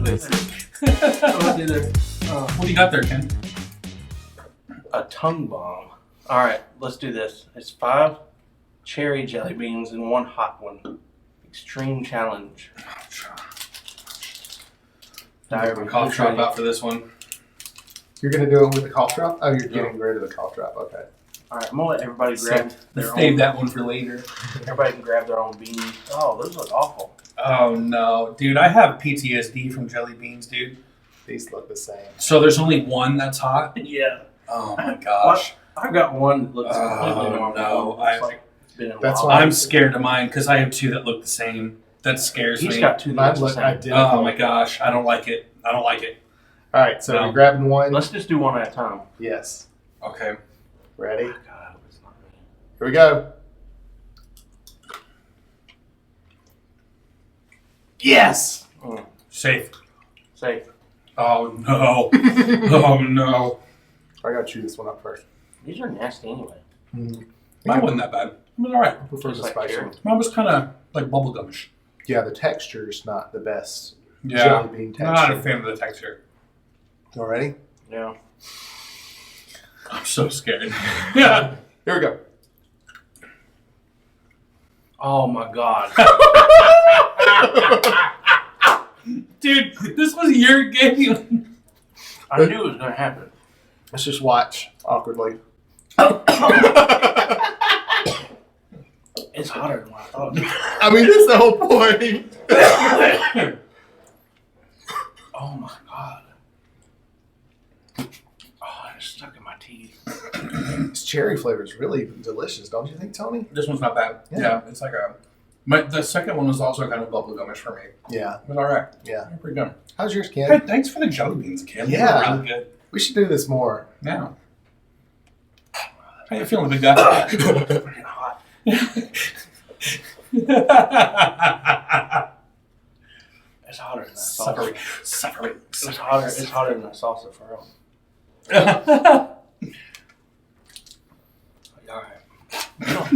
please. Let's do this. What do you got there, Ken? A tongue bomb. All right, let's do this. It's 5 cherry jelly beans and 1 hot one. Extreme challenge. I have a cough drop out for this one. You're going to do it with the cough drop? Oh, you're getting rid of the cough drop. Okay. All right, I'm going to let everybody grab their Save own. that one for later. Everybody can grab their own beans. Oh, those look awful. Oh, no. Dude, I have PTSD from jelly beans, dude. These look the same. So there's only one that's hot? Yeah. Oh, my gosh. I've got one that looks completely Oh, normal. no. Looks like it's been in a That's while. why- I'm scared of mine because I have 2 that look the same. That scares He's me. got 2 that Mine look the look same. identical. Oh, my gosh. I don't like it. I don't like it. All right, so No. we're grabbing one. Let's just do one at a time. Yes. Okay. Ready? God, I hope it's not me. Here we go. Yes! Safe. Safe. Oh, no. Oh, no. I got to chew this one up first. These are nasty anyway. Mine wasn't that bad. It was all right. I prefer Just the like spicy cherry. one. Mine was kind of like bubblegumish. Yeah, the texture's not the best Yeah. jelly bean texture. Not a fan of the texture. All ready? Yeah. I'm so scared. Yeah. Here we go. Oh my God. Dude, this was your game. I knew it was going to happen. Let's just watch awkwardly. It's hotter than what I thought. I mean, that's the whole point. Oh my God. Oh, it's stuck in my teeth. This cherry flavor is really delicious, don't you think, Tony? This one's not bad. Yeah, it's like a... the second one was also kind of bubblegumish for me. Yeah. It was all right. Yeah. Pretty good. How's yours, Ken? Hey, thanks for the jelly beans, Kim. Yeah. They were really good. We should do this more. Yeah. How you feeling, big guy? It's freaking hot. It's hotter than that salsa. Suffering. It's hotter than that salsa for real. All right. I was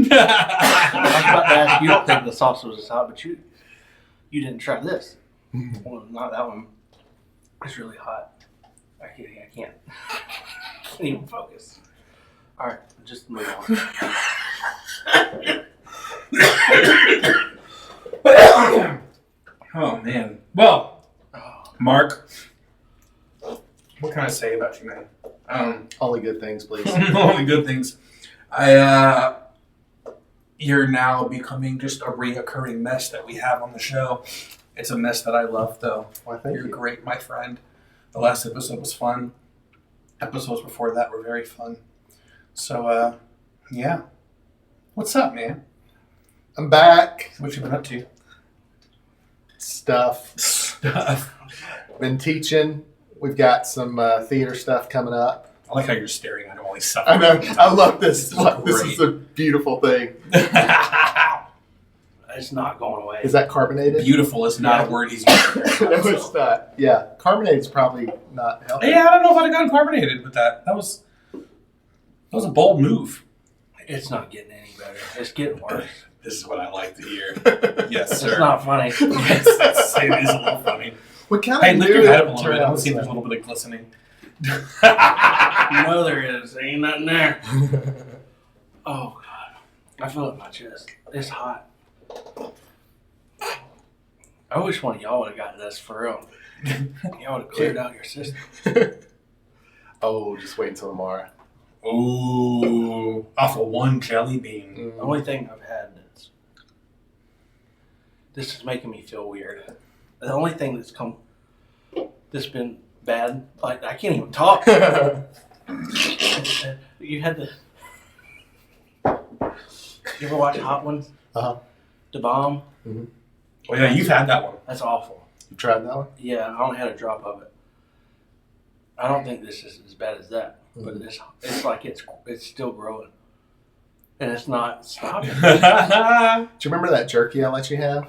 about to ask, you don't think the salsa was as hot, but you didn't try this. Well, not that one. It's really hot. I can't even focus. All right, just move on. Oh, man. Well, Oh, Mark, what can I say about you, man? Only good things, please. Only good things. You're now becoming just a reoccurring mess that we have on the show. It's a mess that I love, though. Why, thank You're you. great, my friend. The last episode was fun. Episodes before that were very fun. So, yeah. What's up, man? I'm back. What you been up to? Stuff. Been teaching. We've got some theater stuff coming up. I like how you're staring at him while he's I suffering. know. I love this. This is This great. is a beautiful thing. it's not going away. Is that carbonated? Beautiful is not a word he's using. No, it's not. Yeah, carbonated's probably not healthy. Yeah, I don't know if I'd have gotten carbonated with that. That was a bold move. It's not getting any better. It's getting worse. This is what I like to hear. Yes, It's sir. not funny. Yes, it is a little funny. We kind Hey, of lift your head up a little bit. I want to see if there's a little. little bit of glistening. You know there is. There ain't nothing there. Oh, God. I feel it in my chest. It's hot. I wish one of y'all would have gotten this for real. Y'all would have cleared out your system. Oh, just wait until tomorrow. Ooh, off of one jelly bean. The only thing I've had this is making me feel weird. The only thing that's been bad, like I can't even talk. You had to. You ever watch Hot Ones? Uh-huh. The Bomb? Oh yeah, you've had that one. That's awful. You tried that one? Yeah, I only had a drop of it. I don't think this is as bad as that, but it's like it's still growing, and it's not stopping. Do you remember that jerky I let you have?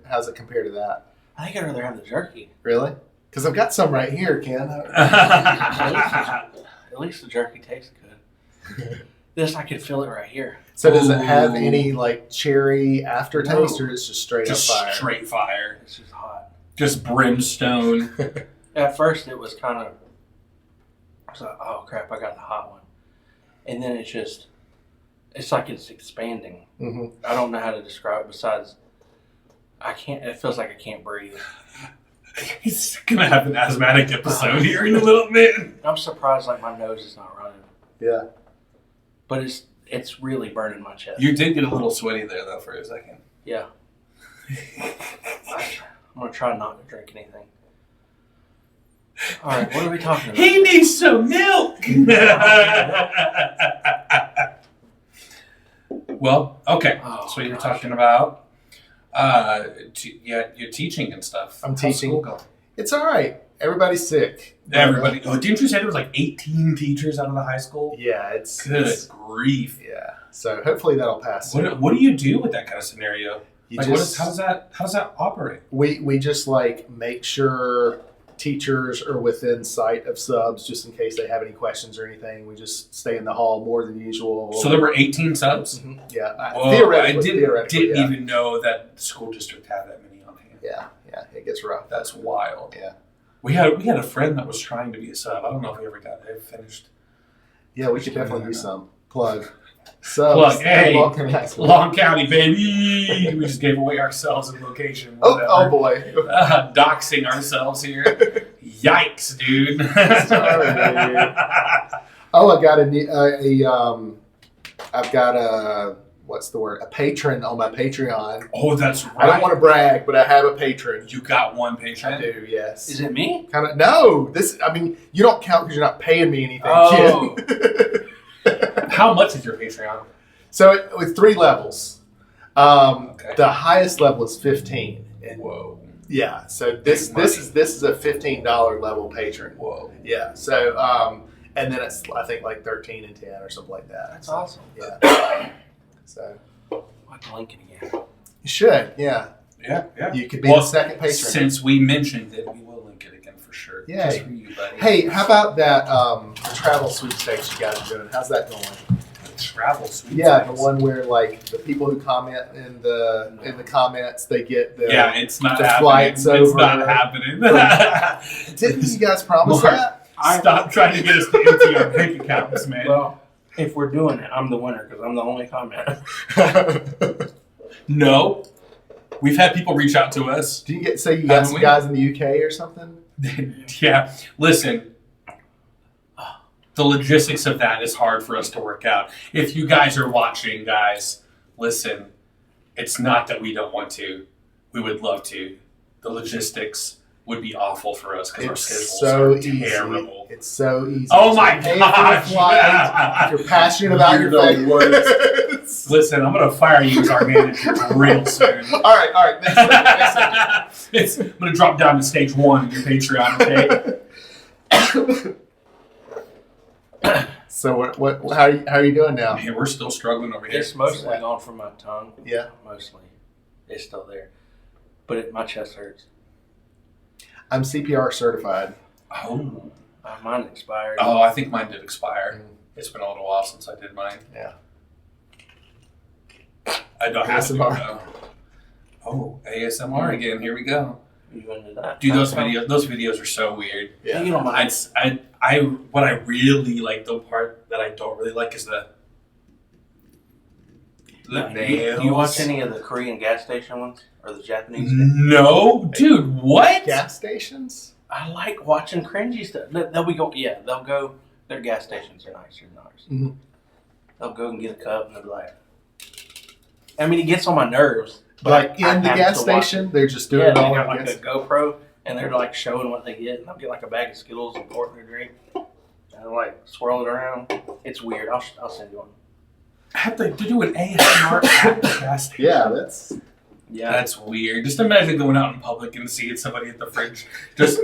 How's it compared to that? I think I'd rather have the jerky. Really? Because I've got some right here, Ken. At least the jerky tastes good. This I could feel it right here. So does it have Ooh. any like cherry aftertaste, No. or it's just straight Just up fire? straight fire. It's just hot. Just brimstone. At first, it was kind of. I was like, oh crap, I got the hot one, and then it's like it's expanding. Mm-hmm. I don't know how to describe it. Besides, I can't. It feels like I can't breathe. He's gonna have an asthmatic episode here in a little bit. I'm surprised, like my nose is not running. Yeah. But it's really burning my chest. You did get a little sweaty there, though, for a second. Yeah. I'm gonna try not to drink anything. All right, what are we talking about? He needs some milk. Well, okay. Oh, So you're gosh. talking about, you're teaching and stuff. I'm How's teaching. school going? It's all right. Everybody's sick. Everybody. Oh, didn't you say there was like 18 teachers out of the high school? Yeah, it's Good it's- grief. yeah. So hopefully that'll pass. What do you do with that kind of scenario? You Like, just, how does that operate? we just like make sure teachers are within sight of subs just in case they have any questions or anything. We just stay in the hall more than usual. So there were 18 subs? Mhm. Yeah. Whoa, Theoretically, I didn't yeah. even know that the school district had that many on hand. Yeah, it gets rough. That's wild. Yeah. We had a friend that was trying to be a sub. I don't know if he ever got it finished. Yeah, we could definitely do some. Plug. Subs. Plug. Hey. Welcome to high school. Long County, baby. We just gave away ourselves and location. Oh Whatever. boy. Doxing ourselves here. Yikes, dude. Sorry, Oh, I got I've got what's the word? A patron on my Patreon. Oh, that's right. I don't want to brag, but I have a patron. You got one patron? I do, yes. Is it me? Kind of. No, you don't count because you're not paying me anything, Oh. kid. How much is your Patreon? So with 3 levels, Okay. the highest level is 15. And Whoa. yeah, so this Big money. is a $15 level patron. Whoa. Yeah, so and then it's I think like 13 and 10 or something like that. That's awesome. Yeah. So I can link it again. you should, yeah. Yeah. You could be Well, the second patron. Since we mentioned it, we will link it again for sure. Yeah. Just for you, buddy. Hey, how about that travel sweepstakes you guys are doing? How's that going? Travel sweet. Yeah, the one where like the people who comment in the comments they get the Yeah, it's not the happening. flights It's over. not happening. Didn't you guys promise Mark. that? Stop trying to get us to empty our bank accounts, man. Well, if we're doing it, I'm the winner because I'm the only commenter. No. We've had people reach out to us. Do you get say you got Haven't some we? guys in the UK or something? Yeah. Listen, the logistics of that is hard for us to work out. If you guys are watching, guys, listen, it's not that we don't want to. We would love to. The logistics would be awful for us because our It's schedules so are easy. terrible. It's so easy. Oh my Just pay for the gosh. flight. If you're passionate about You're your the thing. Listen, I'm going to fire you as our manager real soon. All right. Next I'm going to drop down to stage 1 in your Patreon, okay? So what how are you doing now? Man, we're still struggling over here. It's mostly gone from my tongue. Yeah. Mostly. It's still there. But my chest hurts. I'm CPR certified. Oh. Mine expired. Oh, I think mine did expire. It's been a little while since I did mine. Yeah. I don't have to ASMR. though. Oh, ASMR again. Here we go. You into that? Dude, those videos are so weird. Yeah. You don't mind. What I really like, the part that I don't really like is the nails. You watch any of the Korean gas station ones or the Japanese? No, dude, what? Gas stations? I like watching cringy stuff. They'll go. Their gas stations are nicer than ours. Mhm. They'll go and get a cup and they'll be like. I mean, it gets on my nerves. But Like I in the have gas to watch station, it. they're just doing Yeah, it they all. got I like guess. a GoPro and they're like showing what they get, and I'll get like a bag of Skittles and pour it in their drink, and I'll like swirl it around. It's weird. I'll send you one. Have to do an ASMR at the gas station. Yeah, that's Yeah, That's weird. Just imagine going out in public and seeing somebody at the fridge. Just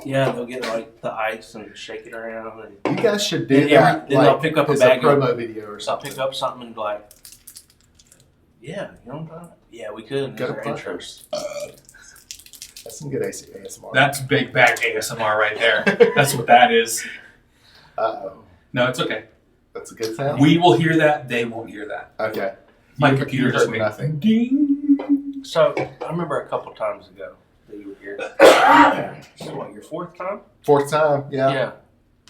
yeah. They'll get like the ice and shake it around, and you guys should do Then that. then they'll pick up a as bag a of- promo video or so I'll something. pick up something and be like, yeah, you know what I'm talking about? Yeah, we could. And Go to there's our intros. That's some good ASMR. that's big back ASMR right there. That's what that is. Uh-oh. No, it's okay. That's a good sound. We will hear that. They won't hear that. Okay. My You- computer you just heard went nothing. ding. So I remember a couple times ago that you were here. This is what, your fourth time? Fourth time, yeah. Yeah.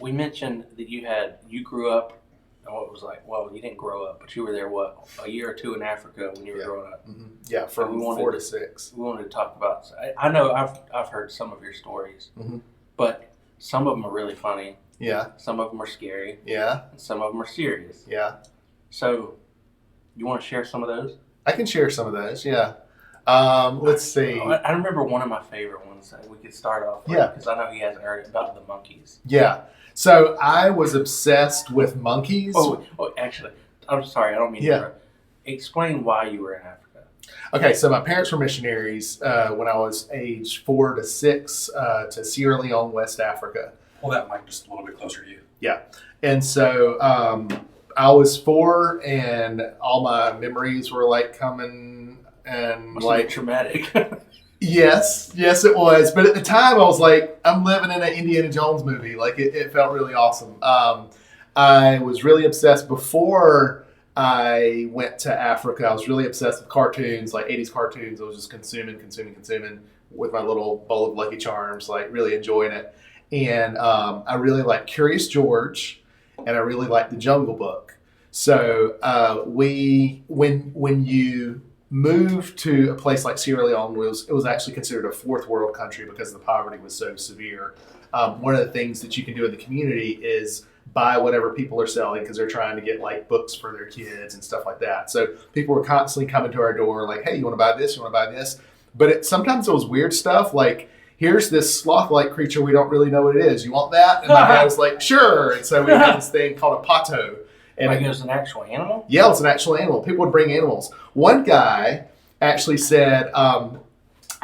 We mentioned that you grew up, and what was like, well, you didn't grow up, but you were there, what, a year or two in Africa when you were growing up? Mm-hmm. Yeah, from 4 to 6. We wanted to talk about, I know I've heard some of your stories, but some of them are really funny. Yeah. Some of them are scary. Yeah. And some of them are serious. Yeah. So, you want to share some of those? I can share some of those, yeah. Let's see. I remember one of my favorite ones that we could start off with, because I know he hasn't heard it, about the monkeys. Yeah. So I was obsessed with monkeys. Oh, actually, I'm sorry, I don't mean to interrupt. Explain why you were in Africa. Okay, so my parents were missionaries when I was age 4 to 6 to Sierra Leone, West Africa. Pull that mic just a little bit closer to you. Yeah. And so I was 4 and all my memories were like coming and Must like be traumatic. Yes, it was. But at the time, I was like, I'm living in an Indiana Jones movie. Like, it felt really awesome. I was really obsessed before I went to Africa. I was really obsessed with cartoons, like 80s cartoons. I was just consuming with my little bowl of Lucky Charms, like really enjoying it. And I really liked Curious George, and I really liked The Jungle Book. So when you moved to a place like Sierra Leone, it was actually considered a fourth world country because the poverty was so severe. One of the things that you can do in the community is buy whatever people are selling because they're trying to get like books for their kids and stuff like that. So people were constantly coming to our door like, hey, you want to buy this? You want to buy this? But sometimes it was weird stuff like, here's this sloth-like creature we don't really know what it is. You want that? And my dad was like, sure. And so we had this thing called a pato. And like it was an actual animal? Yeah, it was an actual animal. People would bring animals. One guy actually said, I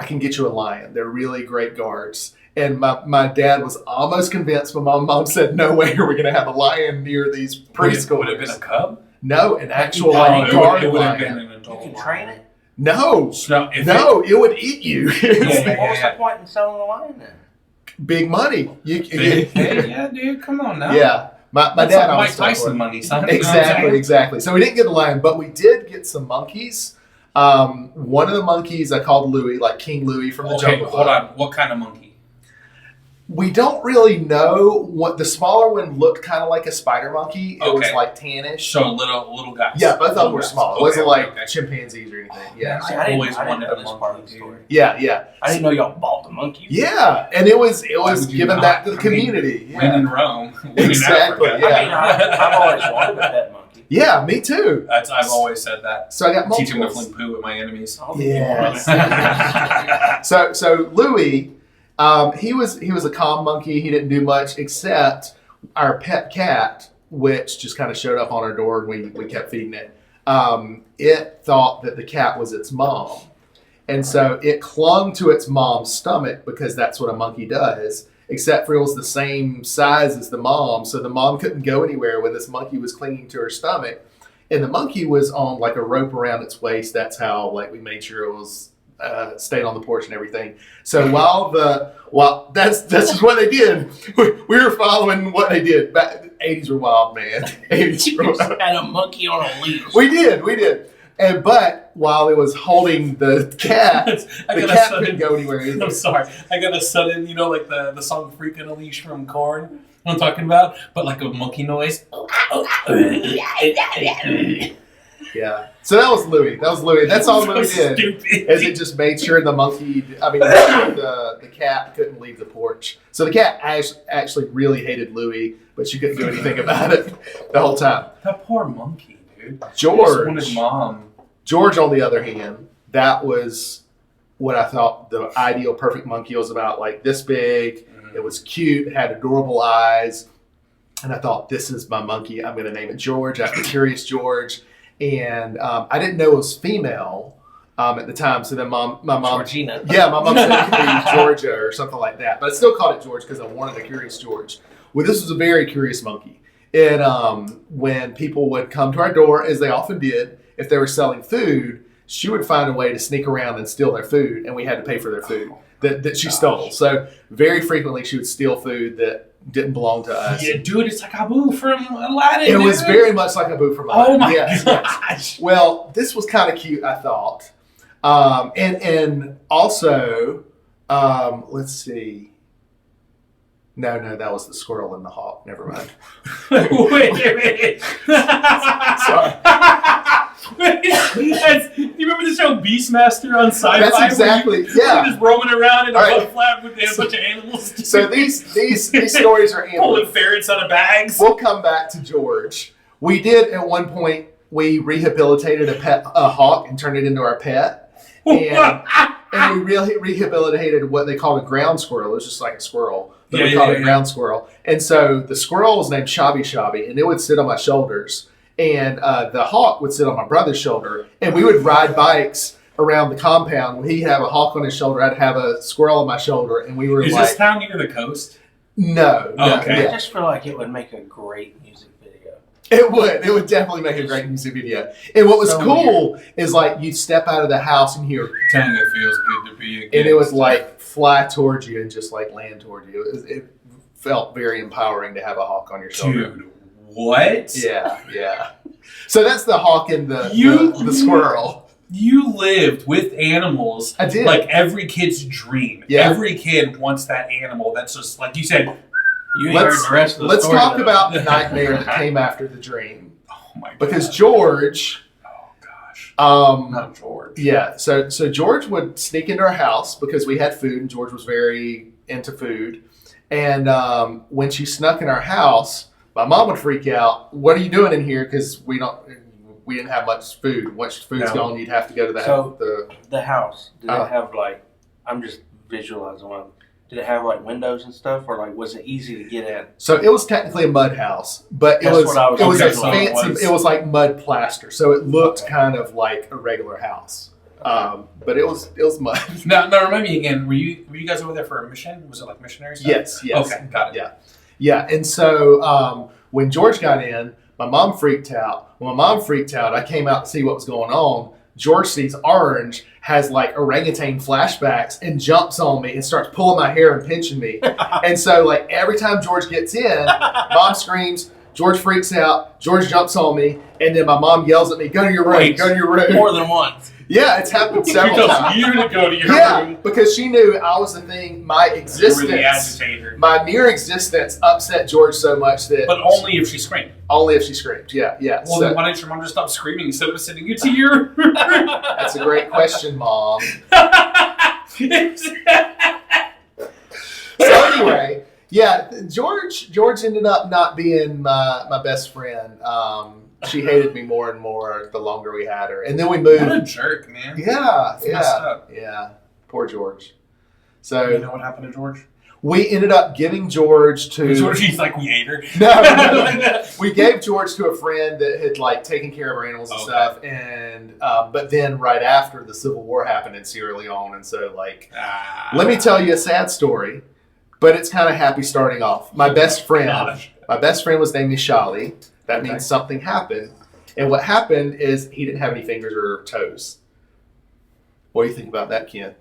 can get you a lion. They're really great guards. And my dad was almost convinced, but my mom said, no way are we going to have a lion near these preschoolers. Would it have been a cub? No, an actual guard lion. It would have been an adult. You can train it? No, it would eat you. What was the point in selling a lion then? Big money. Yeah, dude, come on now. Yeah. My That's dad like always Mike Tyson money, son. Exactly. So we didn't get a lion, but we did get some monkeys. One of the monkeys I called Louis, like King Louis from the Jungle Book. Hold on. What kind of monkey? We don't really know what the smaller one looked kind of like a spider monkey. It was like tannish. So little guys. Yeah, both of them were small. It wasn't like okay. chimpanzees or anything. Yeah. See, I always didn't wanted know a this monkey, part of the dude. story. Yeah. I didn't know y'all bought the monkey. Yeah, and it was would you given not? back to the I mean, community. When in Rome. When in Exactly, Africa. yeah. I mean, I've always wanted a pet monkey. Yeah, me too. I've always said that. So I got Teach him to multiples. fling poo with my enemies. Yes. So Louis, he was a calm monkey. He didn't do much except our pet cat, which just kind of showed up on our door and we kept feeding it. It thought that the cat was its mom. And so it clung to its mom's stomach because that's what a monkey does, except for it was the same size as the mom. So the mom couldn't go anywhere when this monkey was clinging to her stomach. And the monkey was on like a rope around its waist. That's how like we made sure it was stayed on the porch and everything. So while that's just what they did. We were following what they did. Back, 80s were wild, man. 80s were wild. Had a monkey on a leash. We did. But while it was holding the cat, the cat couldn't go anywhere either. I'm sorry. I got a sudden, like the song Freak on a Leash from Korn. You know what I'm talking about? But like a monkey noise. Yeah. So that was Louis. That's all Louis did. Stupid. Is it just made sure the cat couldn't leave the porch. So the cat actually really hated Louis, but she couldn't do anything about it the whole time. That poor monkey, dude. George, wanted mom. George, on the other hand, that was what I thought the ideal perfect monkey was about. Like this big. It was cute. It had adorable eyes. And I thought, this is my monkey. I'm going to name it George after Curious George. And I didn't know it was female at the time. So then my mom... Georgina. Yeah, my mom said it could be Georgia or something like that. But I still called it George because I wanted a Curious George. Well, this was a very curious monkey. And when people would come to our door, as they often did, if they were selling food, she would find a way to sneak around and steal their food. And we had to pay for their food that she stole. So very frequently she would steal food that didn't belong to us. Yeah, dude, it's like Abu from Aladdin. It was very much like Abu from Aladdin. Oh my yes. gosh. Well, this was kind of cute, I thought. And also, let's see. No, that was the squirrel and the hawk. Never mind. Wait a minute. Sorry. You remember the show Beastmaster on Sci-Fi? That's exactly, You're just roaming around in a All right. butt flap with a bunch of animals. So these stories are pulling animals. ferrets out of bags. We'll come back to George. We did at one point. We rehabilitated a hawk and turned it into our pet, and we really rehabilitated what they called a ground squirrel. It was just like a squirrel, but we called it a ground squirrel. And so the squirrel was named Shabby, and it would sit on my shoulders, and the hawk would sit on my brother's shoulder, and we would ride bikes around the compound. When he'd have a hawk on his shoulder, I'd have a squirrel on my shoulder, and we were Is like, this town near the coast? no, Okay. I just feel like it would make a great music video. It would definitely make a great music video. And what was So cool is like you step out of the house and hear, Telling it feels good to be again. and it was like fly towards you and just like land towards you. It felt very empowering to have a hawk on your shoulder. Dude, what? Yeah. So that's the hawk and the squirrel. You lived with animals. I did. Like every kid's dream. Yeah. Every kid wants that animal that's just like you said. You heard the rest of the Let's story, talk though. about the nightmare that came after the dream. Oh my god. Because George, Oh gosh. not George. Yeah, so George would sneak into our house because we had food, and George was very into food. And when she snuck in our house, my mom would freak out. What are you doing in here? Because we didn't have much food. Once food's gone, you'd have to go to the house. Did it have like? I'm just visualizing one. Did it have like windows and stuff, or like was it easy to get in? So it was technically a mud house, but That's what I was it was a thinking. fancy. It was like mud plaster, so it looked kind of like a regular house. But it was mud. Now remind me again. Were you guys over there for a mission? Was it like missionary stuff? Yes. Okay, got it. Yeah. And so when George got in, my mom freaked out. When my mom freaked out, I came out to see what was going on. George sees Orange, has like orangutan flashbacks, and jumps on me and starts pulling my hair and pinching me. And so like every time George gets in, mom screams, George freaks out, George jumps on me, and then my mom yells at me, go to your room, Wait. go to your room. More than once. Yeah, it's happened She several tells times. you to go to your Yeah, room. because she knew I was the thing, my You were existence, the agitator. my mere existence upset George so much that But only if she screamed. only if she screamed. Yeah. Well, So, then why didn't your mom just stop screaming instead of sending you to your that's a great question, Mom. So anyway, yeah, George ended up not being my best friend. She hated me more and more the longer we had her, and then we moved. What a jerk, man. Yeah, That's messed up. yeah. Poor George. You So know what happened to George? we ended up giving George to. George, he's like, we ate her. No. We gave George to a friend that had like taken care of our animals and Okay. stuff, and but then right after the Civil War happened in Sierra Leone, and so like. Let me tell you a sad story, but it's kind of happy starting off. My best friend was named Nishali. That Okay. means something happened. And what happened is he didn't have any fingers or toes. What do you think about that, Ken?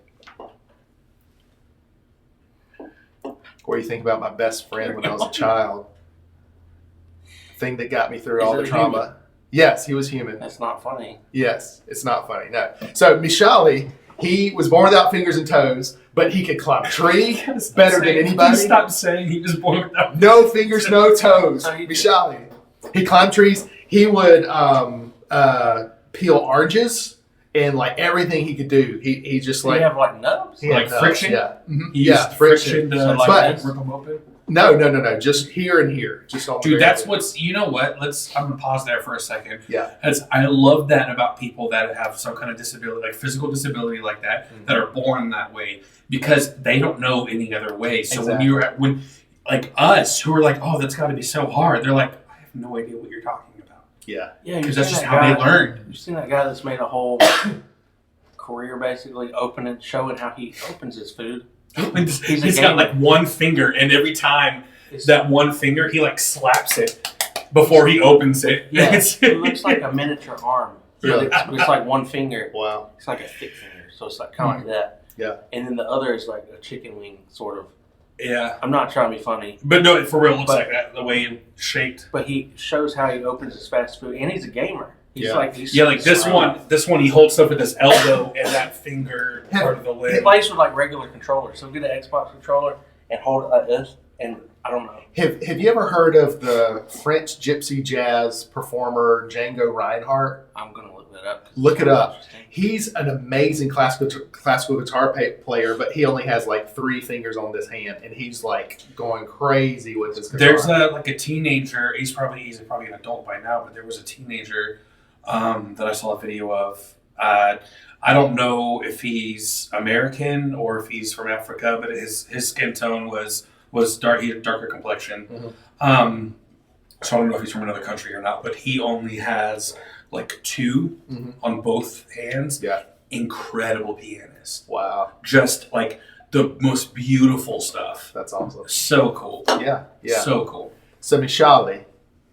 What do you think about my best friend when I was a child? Thing that got me through all the Is he trauma. human? Yes, he was human. That's not funny. Yes, it's not funny. No. So Mishali, he was born without fingers and toes, but he could climb a tree better than anybody. Stop saying he was born without. No fingers, no toes. So he did. Mishali. He climbed trees. He would peel oranges and like everything he could do. He just Do you like have like nubs? he had Like nuts, friction? Yeah. Mhm. He Yeah, used friction to So like but- rip them open. No. Just here and here. Just on the Dude, very that's end. what's. You know what? I'm gonna pause there for a second. Yeah. I love that about people that have some kind of disability, like physical disability, like that, that are born that way because they don't know any other way. So Exactly. when like us who are like, oh, that's got to be so hard. They're like, I have no idea what you're talking about Yeah. Yeah, because you've that's seen just that how they guy- learned. You've seen that guy that's made a whole career basically opening, showing how he opens his food. He's a He's got gamer. like one finger, and every time It's- that one finger, he like slaps it before he opens it. Yeah, It's- it looks like a miniature arm. Really? It's like one finger. Wow. It's like a thick finger, so it's like kind of like that. Yeah. And then the other is like a chicken wing, sort of. yeah, I'm not trying to be funny, but no, for real, it looks But- like that the way it's shaped. but he shows how he opens his fast food, and he's a gamer. He's like he's like this strong. one. This one, he holds stuff with his elbow and that finger part of the He limb. plays with like regular controllers. So get an Xbox controller and hold it like this, and I don't know. Have you ever heard of the French gypsy jazz performer Django Reinhardt? I'm gonna look that up. Look it up. He's an amazing classical guitar player, but he only has like 3 fingers on this hand, and he's like going crazy with his guitar. There's a teenager. He's probably an adult by now, but there was a teenager that I saw a video of. I don't know if he's American or if he's from Africa, but his skin tone was dark. He had a darker complexion. Mm-hmm. So I don't know if he's from another country or not, but he only has like 2 on both hands. Yeah. Incredible pianist. Wow. Just like the most beautiful stuff. That's awesome. So cool. Yeah. So cool. So Mishali,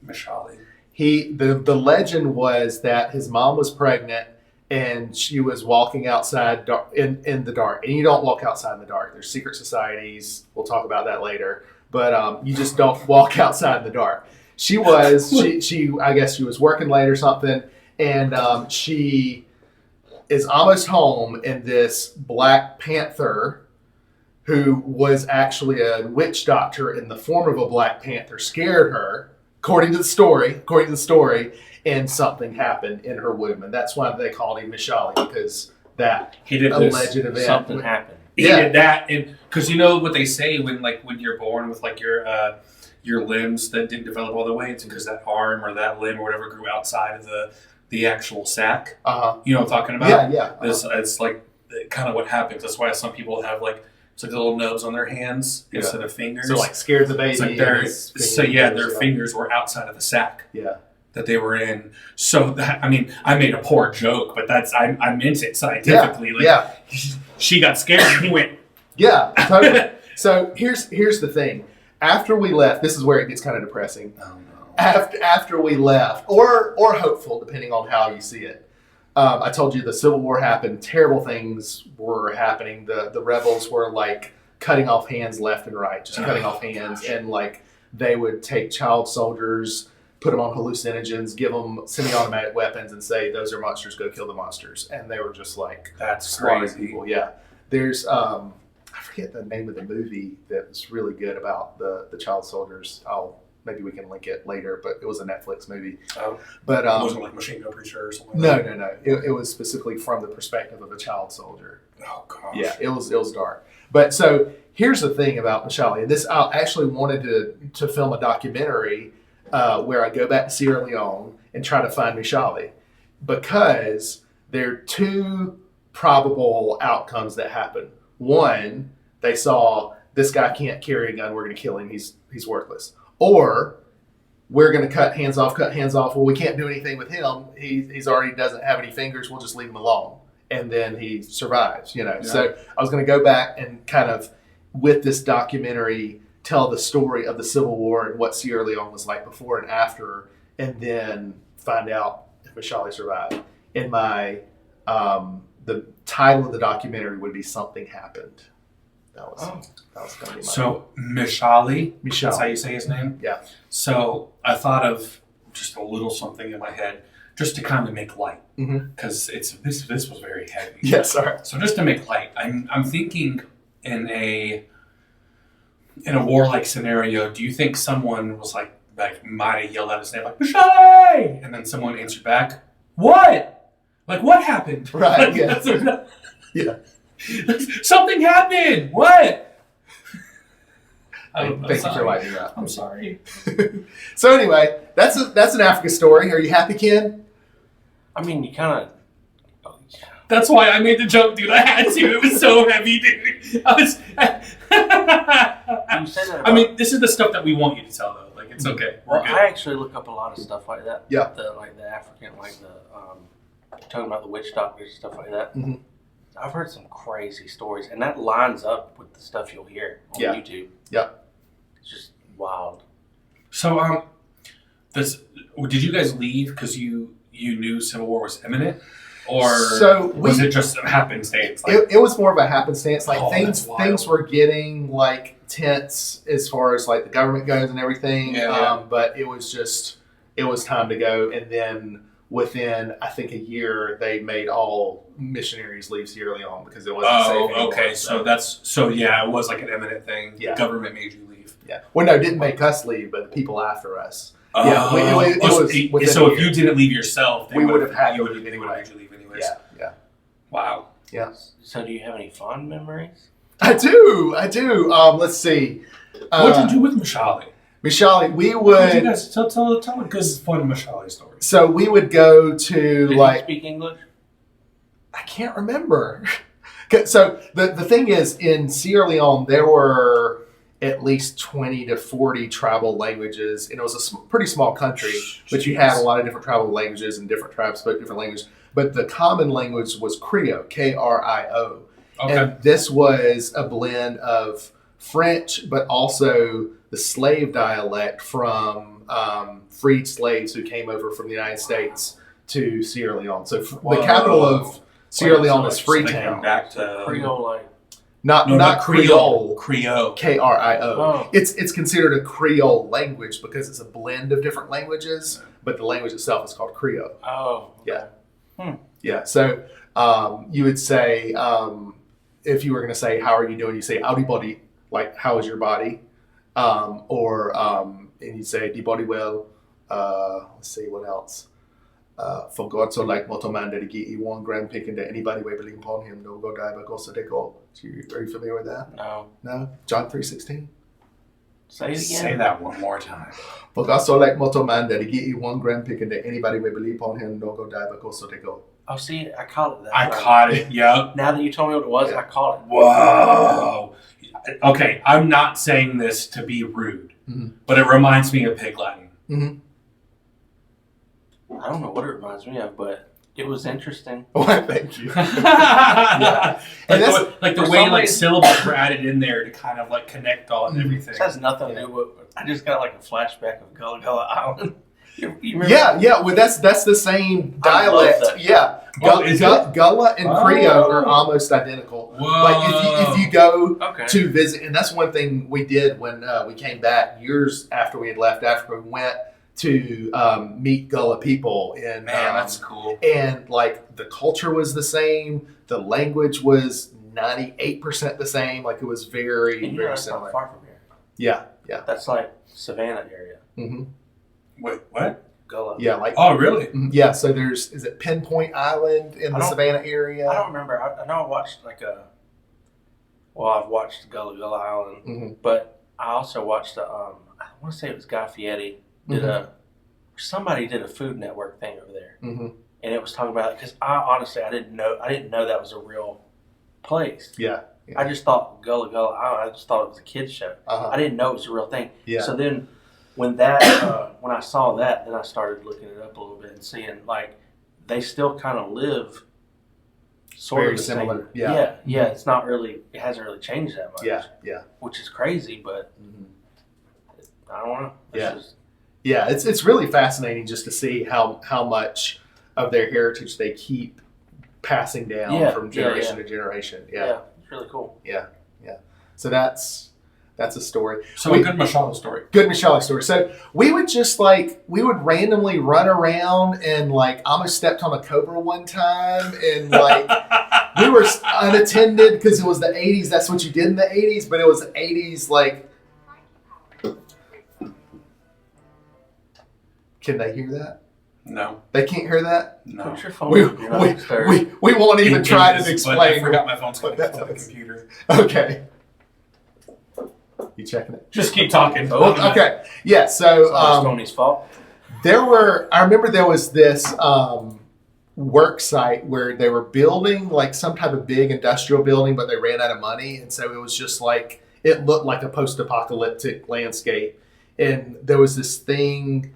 Mishali. the legend was that his mom was pregnant and she was walking outside in the dark. And you don't walk outside in the dark. There's secret societies. We'll talk about that later. But you just don't walk outside in the dark. She I guess she was working late or something, and she is almost home, and this Black Panther, who was actually a witch doctor in the form of a Black Panther, scared her, according to the story, and something happened in her womb, and that's why they called him Mishali, because that he did alleged event. Something happened. He did that, and because you know what they say when you're born with like your limbs that didn't develop all the way, it's because that arm or that limb or whatever grew outside of the actual sac. You know what I'm talking about? Yeah. It's like kind of what happens. That's why some people have like it's like little nubs on their hands instead of fingers. So like scared the baby. It's like their fingers were outside of the sac. Yeah. That they were in. So that I made a poor joke, but I meant it scientifically. She got scared and he went. Yeah, totally. So here's the thing. After we left, this is where it gets kind of depressing. Oh no. After we left, or hopeful, depending on how you see it. I told you the Civil War happened. Terrible things were happening. The rebels were like cutting off hands left and right, just cutting off hands, and like they would take child soldiers, put them on hallucinogens, give them semi-automatic weapons, and say, "Those are monsters. Go kill the monsters." And they were just like slaughtering people. Yeah. There's I forget the name of the movie that was really good about the child soldiers. Maybe we can link it later, but it was a Netflix movie. Oh, but it wasn't like Machine Gun Preacher or something. No. It was specifically from the perspective of a child soldier. Oh gosh. Yeah, it was dark. But so here's the thing about Mishali, and this I actually wanted to film a documentary where I go back to Sierra Leone and try to find Mishali, because there are 2 probable outcomes that happen. One, they saw this guy can't carry a gun, we're going to kill him, he's worthless. Or we're going to cut hands off. Well, we can't do anything with him. He's already doesn't have any fingers. We'll just leave him alone, and then he survives. Yeah. So I was going to go back and kind of with this documentary tell the story of the Civil War and what Sierra Leone was like before and after, and then find out if Mishali survived. And my the title of the documentary would be "Something Happened." That was going to be my Mishali. That's how you say his name? Yeah. So I thought of just a little something in my head just to kind of make light, because this was very heavy. Yeah, sorry. So just to make light, I'm thinking in a warlike scenario, do you think someone was like might have yelled out his name like Mishali, and then someone answered back, "What? Like what happened?" Right. Like, Yeah. Yeah. Something happened. What? Thank you for lighting up. I'm sorry. So anyway, that's an Africa story. Are you happy, Ken? I mean, you kind of. That's why I made the joke, dude. I had to. It was so heavy, dude. I was. You say that about, this is the stuff that we want you to tell, though. Like, it's okay. Well, I actually look up a lot of stuff like that. Yeah. The African, talking about the witch doctors and stuff like that. Mm-hmm. I've heard some crazy stories, and that lines up with the stuff you'll hear on YouTube. Yeah. It's just wild. So, did you guys leave because you knew Civil War was imminent? Or was it just a happenstance? It was more of a happenstance. Like things were getting like tense as far as like the government goes and everything. Yeah. But it was time to go. And then within, I think, a year, they made all missionaries leave Sierra Leone because it wasn't safe anymore. Oh, okay. So yeah, it was like an eminent thing. Yeah. The government made you leave. Yeah. Well, no, it didn't make us leave, but the people after us. Yeah. It was within So a if year. you didn't leave yourself, We would have had to they leave would anyway. have made you leave anyways. Yeah. Wow. Yeah. So do you have any fond memories? I do. Let's see. What did you do with Mashali? Mishali, we What did you would. guys tell a good fun Mashali story? So we would go to Did like. you speak English? I can't remember. So the thing is, in Sierra Leone, there were at least 20 to 40 tribal languages, and it was a pretty small country, but you had a lot of different tribal languages, and different tribes spoke different languages. But the common language was Creole, K-R-I-O. Okay. And this was a blend of French, but also the slave dialect from freed slaves who came over from the United States to Sierra Leone. So the capital of Sierra Leone is They Freetown. came back to Creole, like. Not Creole. Creole. K-R-I-O. Oh. It's considered a Creole language because it's a blend of different languages, but the language itself is called Creole. Oh. Okay. Yeah. Yeah. So you would say, if you were going to say, how are you doing? You say, "Howdy body," like, how is your body? And you say, "Di body well." Let's see, what else? For God so like mortal man that he get 1 gram picking that anybody will believe upon him, no go die, but go so they go. Are you familiar with that? No. No? John 3:16? Say it again. Say that one more time. For God so like mortal man that he get 1 gram picking that anybody will believe upon him, no go die, but go so they go. Oh, see, I caught it. That I right. caught it. Yep. Now that you told me what it was, Yeah. I caught it. Whoa. Okay, I'm not saying this to be rude, but it reminds me of Pig Latin. Mm-hmm. I don't know what it reminds me of, but it was interesting. Well, thank you. Yeah. And that's, Like the for way some like reason- syllables were added in there to kind of like connect all and everything. This has nothing to do with. I just got like a flashback of Gullah Gullah Island. You remember? yeah. Well, that's the same I love dialect. that. Yeah. Oh, is it? Gullah and Creole Oh. are almost identical. Whoa. Like if you go Okay. to visit, and that's one thing we did when we came back years after we had left Africa. We went to meet Gullah people in Man, that's cool. and like the culture was the same, the language was 98% the same. Like it was very And you know very that's similar. not far from here. Yeah. That's like Savannah area. hmm Wait, what? Gullah. Yeah. Like Oh, really? yeah. So is it Pinpoint Island in I the don't- Savannah area? I don't remember. I know I watched I've watched Gullah Gullah Island, Mhm. but I also watched I want to say it was Guy Fieri somebody did a Food Network thing over there, Mm-hmm. and it was talking about it because I didn't know that was a real place. Yeah. I just thought Gullah Gullah Island. I just thought it was a kids show. Uh-huh. I didn't know it was a real thing. Yeah. So then, when that when I saw that, then I started looking it up a little bit and seeing like they still kind of live sort Very of the similar. Same. Yeah. Yeah. It's not really. It hasn't really changed that much. Yeah. Which is crazy, but Mhm. I don't know. It's Yeah. just- Yeah, it's really fascinating just to see how much of their heritage they keep passing down Yeah, from yeah, generation yeah. to generation. Yeah. yeah. It's really cool. So that's a story. So a good Mashali story. Good Michelle story. So we would just we would randomly run around and like almost stepped on a cobra one time and like we were unattended because it was the 80s. That's what you did in the 80s, but it was 80s like. Can they hear that? No. They can't hear that? No. Put your phone. We, up. You're not disturbed. we won't even It try is, to but I explain. forgot my phone's what connected that to the was. computer. Okay. You checking it? Just keep talking. Okay. Yeah. It's So not Tony's fault. I remember there was this work site where they were building like some type of big industrial building, but they ran out of money. And so it was just like, it looked like a post-apocalyptic landscape. And there was this thing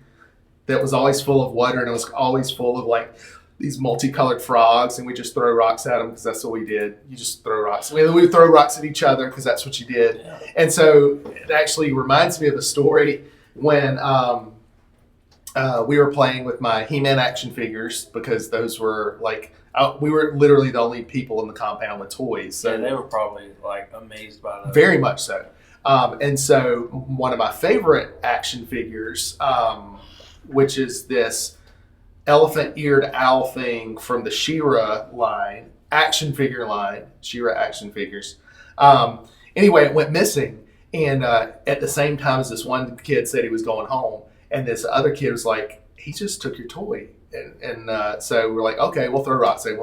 that was always full of water, and it was always full of like these multicolored frogs, and we just throw rocks at them because that's what we did. You just throw rocks. We would throw rocks at each other because that's what you did. Yeah. And so it actually reminds me of a story when we were playing with my He-Man action figures because those were like, we were literally the only people in the compound with toys. So Yeah, they were probably like amazed by that. very much so. And so one of my favorite action figures, which is this elephant-eared owl thing from the She-Ra line, action figure line, She-Ra action figures. Anyway, it went missing, and at the same time as this one kid said he was going home, and this other kid was like, he just took your toy. And so we're like, okay, we'll throw rocks in.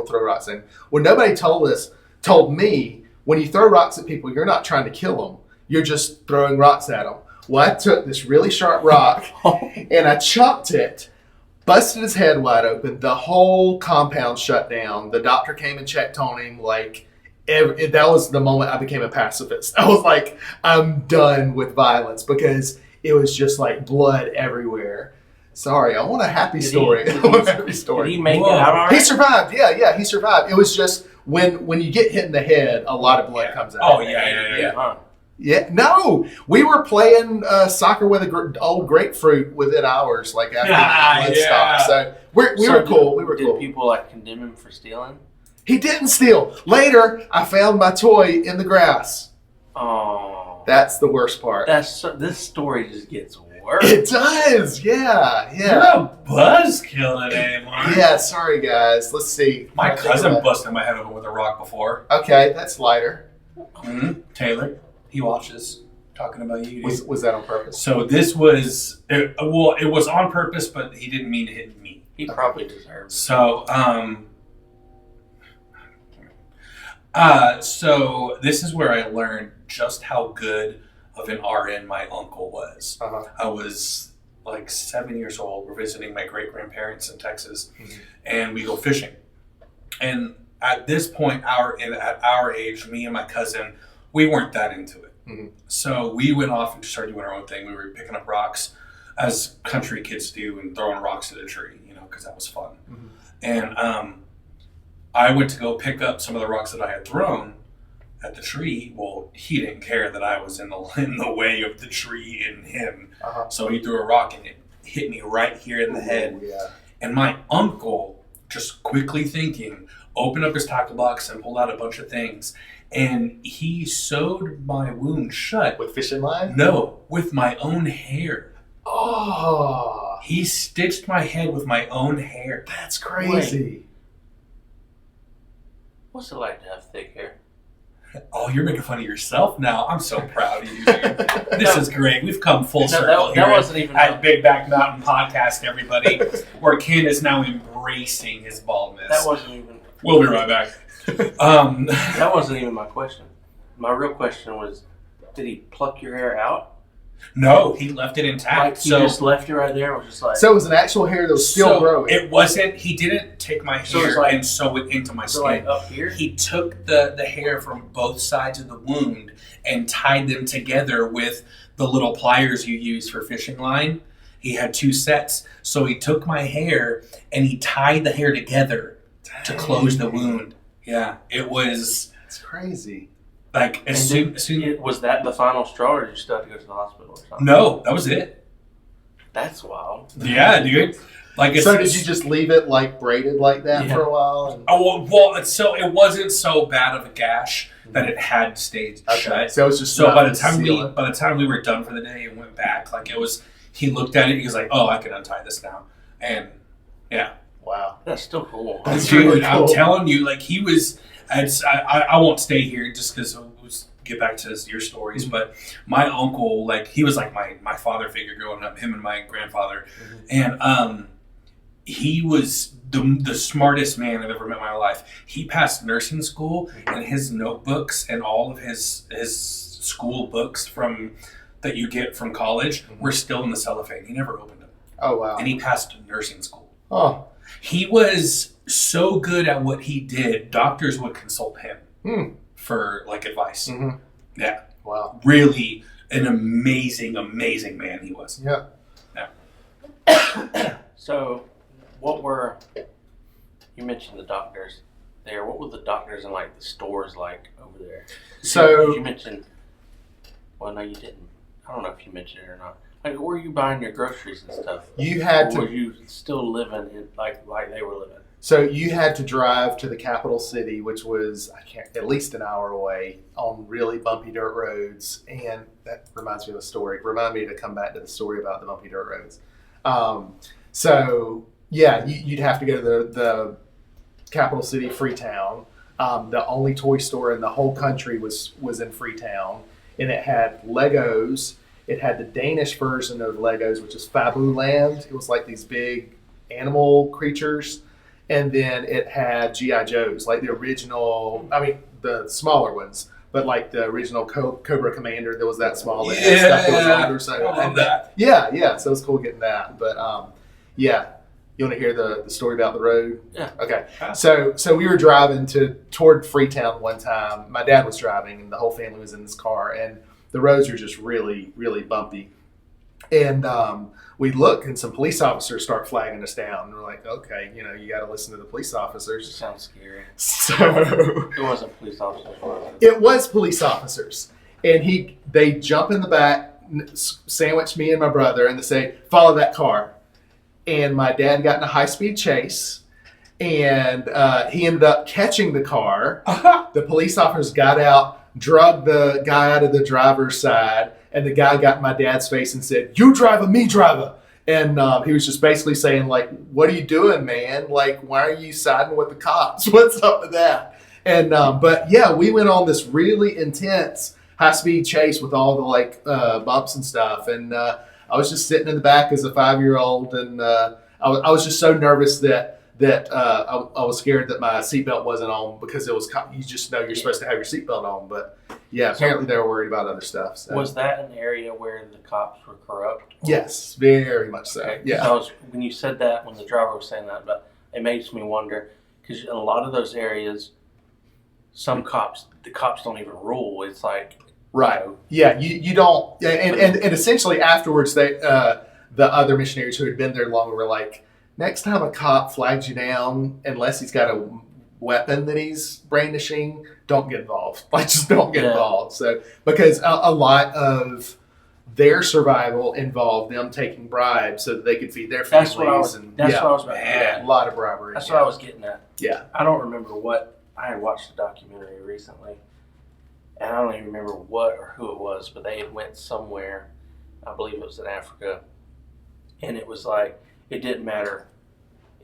Well, nobody told me, when you throw rocks at people, you're not trying to kill them. You're just throwing rocks at them. Well, I took this really sharp rock, and I chucked it, busted his head wide open. The whole compound shut down. The doctor came and checked on him. That was the moment I became a pacifist. I was like, I'm done with violence, because it was just like blood everywhere. Sorry, I want a happy story. Did he make it out all right? He survived. Yeah, he survived. It was just when you get hit in the head, a lot of blood comes out. Oh, yeah. Huh. Yeah, no, we were playing soccer with an old grapefruit within hours, like after the blood stopped. So we were cool. We were cool. Did people condemn him for stealing? He didn't steal. Later, I found my toy in the grass. Oh, That's the worst part. this story just gets worse. It does. Yeah. You're a buzzkill today, Mark. Yeah. Sorry, guys. Let's see. My cousin busted my head open with a rock before. Okay, that's lighter. Taylor, he watches. Talking about you. Was that on purpose? So this was, it was on purpose, but he didn't mean to hit me. He probably deserves it. So, so this is where I learned just how good of an RN my uncle was. Uh-huh. I was like 7 years old. We're visiting my great-grandparents in Texas, and we go fishing. And at this point, at our age, me and my cousin, we weren't that into it. So we went off and started doing our own thing. We were picking up rocks, as country kids do, and throwing rocks at a tree, because that was fun. And I went to go pick up some of the rocks that I had thrown at the tree. Well, he didn't care that I was in the way of the tree and him. So he threw a rock and it hit me right here in the head. Yeah. And my uncle, just quickly thinking, opened up his tackle box and pulled out a bunch of things. And he sewed my wound shut. With fishing line? No, with my own hair. Oh. He stitched my head with my own hair. That's crazy. What's it like to have thick hair? Oh, you're making fun of yourself now. I'm so proud of you, dude. This is great. We've come full circle that here wasn't even at Big Back Mountain Podcast, everybody, where Ken is now embracing his baldness. That wasn't even. We'll be right back. That wasn't even my question. My real question was, did he pluck your hair out? No, he left it intact. Like he just left it right there? It was just like. So it was an actual hair that was still growing. It wasn't. He didn't take my hair and sew it into my skin. Like up here? He took the hair from both sides of the wound and tied them together with the little pliers you use for fishing line. He had 2 sets. So he took my hair and he tied the hair together to close the wound. Yeah, it was. It's crazy. Like, as soon was that the final straw, or did you still have to go to the hospital or something? No, that was it. That's wild. Yeah, dude. So did you just leave it braided like that for a while? And... Oh well, so it wasn't so bad of a gash that it had stayed shut. So it was just by the time we were done for the day and went back, it was. He looked at it. He was like, "Oh, I can untie this now," and yeah. Wow, that's still cool. That's Dude, really cool. I'm telling you, he was. I won't stay here just because we'll get back to your stories. But my uncle, he was like my father figure growing up. Him and my grandfather, and he was the smartest man I've ever met in my life. He passed nursing school, and his notebooks and all of his school books that you get from college were still in the cellophane. He never opened them. Oh wow! And he passed nursing school. Oh. He was so good at what he did, doctors would consult him for advice. Yeah. Wow. Really an amazing, amazing man he was. Yeah. So, you mentioned the doctors there. What were the doctors in the stores like over there? So you mentioned, well, no, you didn't. I don't know if you mentioned it or not. Where were you buying your groceries and stuff? You had to. Were you still living in like they were living? So you had to drive to the capital city, which was at least an hour away on really bumpy dirt roads, and that reminds me of a story. Remind me to come back to the story about the bumpy dirt roads. So Yeah, you'd have to go to the capital city, Freetown. The only toy store in the whole country was in Freetown, and it had Legos. It had the Danish version of Legos, which is Fabuland. It was like these big animal creatures, and then it had GI Joes, like the original. I mean, the smaller ones, but like the original Cobra Commander that was that small. That had stuff that was older, so I love that. Yeah. So it was cool getting that. But yeah. You want to hear the story about the road? Yeah. Okay. So we were driving toward Freetown one time. My dad was driving, and the whole family was in this car, and the roads are just really, really bumpy. And we look, and some police officers start flagging us down. And we're like, okay, you got to listen to the police It officers. sounds scary. So It wasn't police officers, was it? it was police officers, and they jump in the back, sandwich me and my brother, and they say, "Follow that car." And my dad got in a high-speed chase, and he ended up catching the car. The police officers got out, drugged the guy out of the driver's side, and the guy got in my dad's face and said, "You driver, me driver." And he was just basically saying, like, "What are you doing, man? Like, why are you siding with the cops? What's up with that?" And but yeah, we went on this really intense high-speed chase with all the like bumps and stuff, and I was just sitting in the back as a 5-year-old, and I was just so nervous that I was scared that my seatbelt wasn't on, because it was, you just know you're supposed to have your seatbelt on, but yeah, apparently they were worried about other stuff. So. Was that an area where the cops were corrupt? Yes, very much so. Okay. Yeah. When you said that, when the driver was saying that, but it makes me wonder, because in a lot of those areas, the cops don't even rule. It's like, Right. Yeah. You don't. And essentially afterwards, the other missionaries who had been there longer were like, next time a cop flags you down, unless he's got a weapon that he's brandishing, don't get involved. Like, just don't get involved. So because a lot of their survival involved them taking bribes so that they could feed their families. That's what I was about to get at. A lot of bribery. That's what I was getting at. Yeah. I don't remember what I had watched a documentary recently. And I don't even remember what or who it was, but they had went somewhere, I believe it was in Africa, and it was like, it didn't matter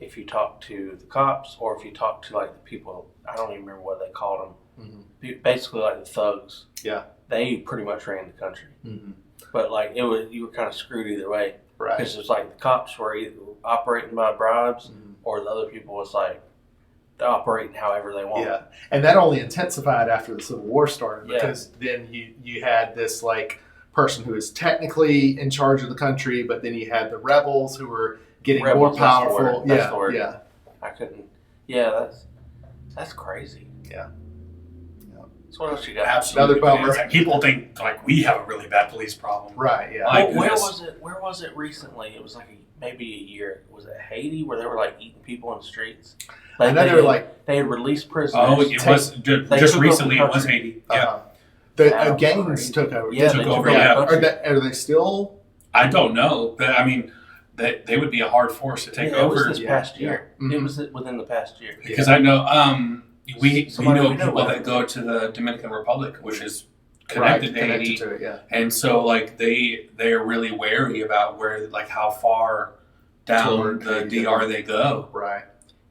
if you talked to the cops or if you talked to like the people, I don't even remember what they called them, basically like the thugs. Yeah. They pretty much ran the country. Mm-hmm. But like, you were kind of screwed either way. Right. Because it was like the cops were either operating by bribes, or the other people was like, they're operating however they want. Yeah, and that only intensified after the Civil War started, because then you had this like person who is technically in charge of the country, but then you had the rebels who were getting more powerful. That's the word. Yeah. I couldn't. Yeah, that's crazy. Yeah. So what else you got? Absolutely. Another bummer. People think like we have a really bad police problem. Right. Yeah. Like, Where was it recently? It was like maybe a year. Was it Haiti where they were like eating people in the streets? Like, they were like, they had released prisoners. Oh, it was just recently. It was Haiti. Yeah. The gangs took over. Yeah, took over. Yeah. Are they still? I don't know. I mean, they would be a hard force to take over. It was this past year. Mm-hmm. It was within the past year. Because I know we know we know people about that it. go to the Dominican Republic, which is connected to Haiti, to it, yeah. and so like they are really wary about where, like, how far down Toward the Haiti. DR they go. Right.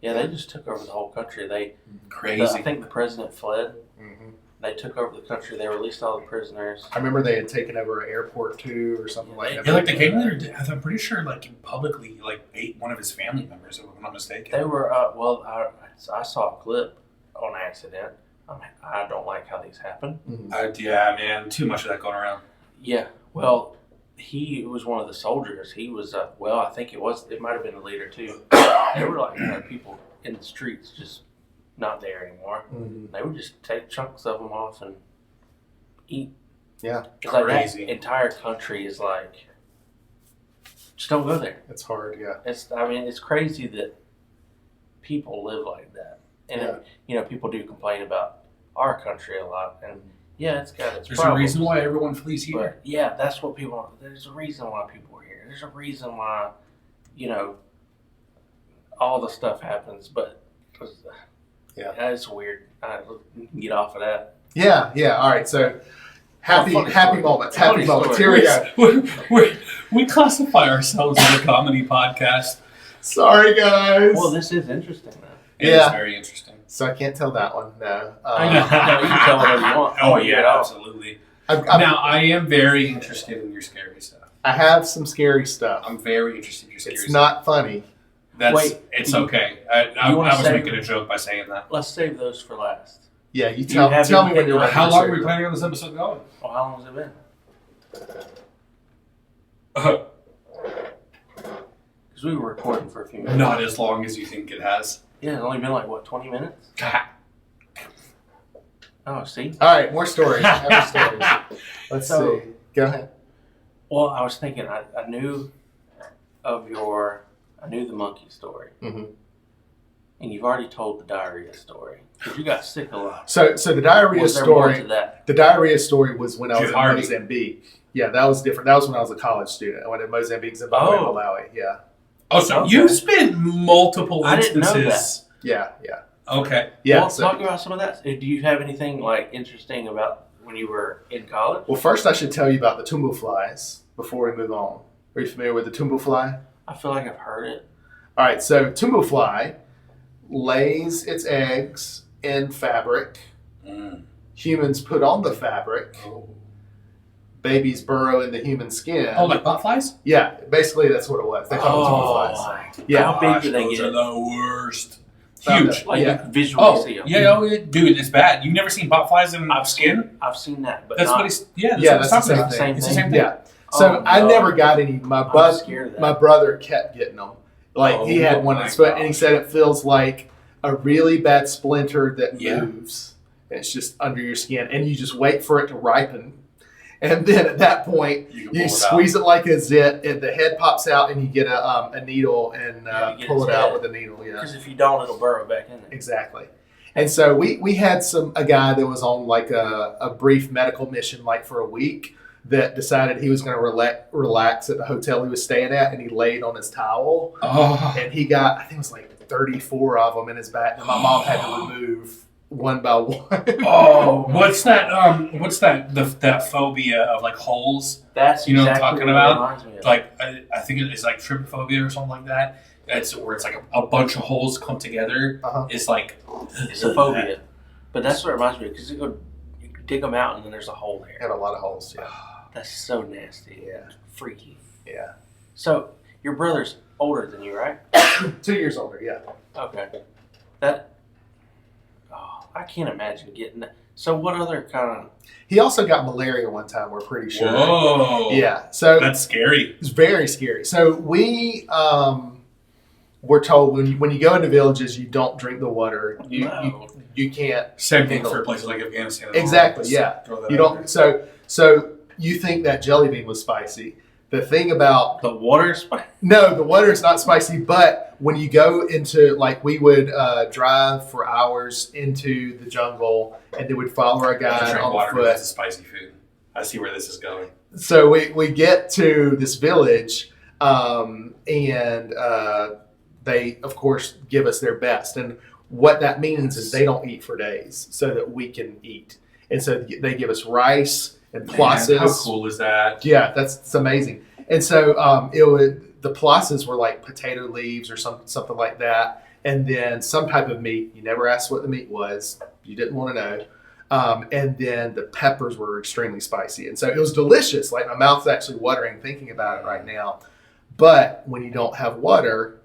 Yeah, they just took over the whole country. Crazy. I think the president fled. Mm-hmm. They took over the country. They released all the prisoners. I remember they had taken over an airport too, or something like that. Yeah, like the gang leader, I'm pretty sure, like, publicly, like, ate one of his family members, if I'm not mistaken. They were I saw a clip on accident. I don't like how these happen. Yeah, man, too much of that going around. Yeah, well, he was one of the soldiers. He was I think it might have been the leader too. They were like people in the streets just not there anymore. Mm-hmm. They would just take chunks of them off and eat. Yeah, it's like crazy. That entire country is like, just don't go there. it's hard. Yeah, it's crazy that people live like that, and people do complain about our country a lot, and it's got its There's problems. a reason why everyone flees here. But yeah, that's what people. There's a reason why people are here. There's a reason why, all the stuff happens. But it's weird. We can get off of that. Yeah. All right. So happy moments. Happy Funny moments. story. Here we go. We classify ourselves as a comedy podcast. Sorry, guys. Well, this is interesting, though. It is Yeah. very interesting. So I can't tell that one. No. No, you can tell whatever you want. Oh yeah, absolutely. Now I am very interested in your scary stuff. I have some scary stuff. I'm very interested in your scary It's stuff. not funny. It's okay. I was making a joke by saying that. Let's save those for last. Yeah, you Do you have tell me when anything you're like- ready. How to long share are we it. planning on this episode going? Well, how long has it been? Because we were recording for a few minutes. Not as long as you think it has. Yeah, it's only been like, what, 20 minutes? Oh, see? All right, more stories. More stories. Let's So- see. Go ahead. Well, I was thinking, I knew the monkey story. Mhm. And you've already told the diarrhea story. Because you got sick a lot. So the diarrhea Was there more story. to that? The diarrhea story was when I was in Hardy. Mozambique. Yeah, that was different. That was when I was a college student. I went to Mozambique, Zimbabwe, and Oh. Malawi. Yeah, Oh, so Okay. you've spent multiple I didn't know instances. yeah. Okay. Yeah. Well, so- talk about some of that. Do you have anything like interesting about when you were in college? well, first I should tell you about the tumble flies before we move on. Are you familiar with the tumble fly? I feel like I've heard it. All right, so tumble fly lays its eggs in fabric. Humans put on the fabric. Babies burrow in the human skin. Oh, like botflies? Yeah, basically that's what it was. They call them tumble flies. my. Yeah. How big do they Those get? are the worst. Found Huge. it. Like Yeah. you can visually Oh, see them. yeah, dude, it's bad. You've never seen botflies in skin? I've seen that, but That's not, what he's. Yeah, Yeah, that's that's what the I'm same talking thing. about. It's the same thing. Yeah. So Oh, I no. never got any. I'm scared of that. My brother kept getting them. Like he had one, Oh, that's my and he gosh. said it feels like a really bad splinter that Yeah. moves. And it's just under your skin, and you just wait for it to ripen, and then at that point You can you pull it squeeze it like a zit, and the head pops out, and you get a needle and Yeah, you get pull it its out head. with a needle. Yeah. Because if you don't, it'll burrow back in there. Exactly. And so we had a guy that was on like a brief medical mission, like for a week, that decided he was going to relax at the hotel he was staying at, and he laid on his towel, Oh. and he got, I think it was like 34 of them in his back that my mom had to remove one by one. Oh, what's that? What's that? That phobia of like holes. That's You know what I'm exactly talking what about? It reminds me of. Like I think it's like trypophobia or something like that. It's where it's like a bunch of holes clumped together. Uh-huh. It's like It's a phobia. But that's what it reminds me of. Because you dig them out and then there's a hole there. Had a lot of holes. Yeah. That's so nasty. Yeah. Freaky. Yeah. So, your brother's older than you, right? 2 years older. Yeah. Okay. I can't imagine getting that. So, what other kind of. He also got malaria one time. We're pretty sure. whoa. Yeah. So That's scary. it's very scary. So we were told when you go into villages, you don't drink the water. You can't. Same thing for places like Afghanistan. and all Exactly, that. yeah. Throw that You out don't. So you think that jelly bean was spicy? The thing about The water spice. no, the water is not spicy. But when you go into like we would drive for hours into the jungle, and then we'd follow our there. I guide drink on water because foot. it's spicy food. I see where this is going. So we get to this village, and they of course give us their best, and what that means is they don't eat for days so that we can eat, and so they give us rice and plosses. Man, how cool is that? Yeah, it's amazing. And so the plosses were like potato leaves or something like that, and then some type of meat. You never asked what the meat was. You didn't want to know. And then the peppers were extremely spicy, and so it was delicious. Like my mouth's actually watering thinking about it right now. But when you don't have water,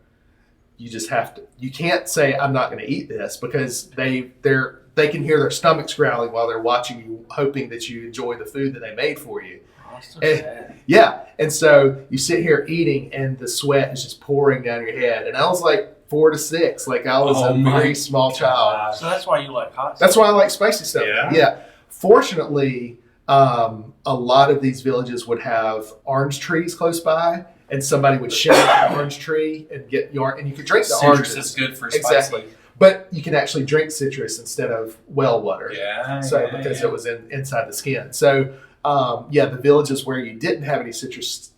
you just have to. You can't say I'm not going to eat this because they can hear their stomachs growling while they're watching you, hoping that you enjoy the food that they made for you. Oh, that's so Eh, sad. Yeah, and so you sit here eating, and the sweat is just pouring down your head. And I was like 4 to 6, like I was Oh a my very small child. So, that's why you like hot That's stuff. why I like spicy stuff. Yeah? Fortunately, a lot of these villages would have orange trees close by, and somebody would share an orange tree and get your, and you could drink the Citrus oranges. is good for spicy. Exactly. But you can actually drink citrus instead of well water. Yeah. So yeah, because yeah. it was inside the skin. So the villages where you didn't have any citrus,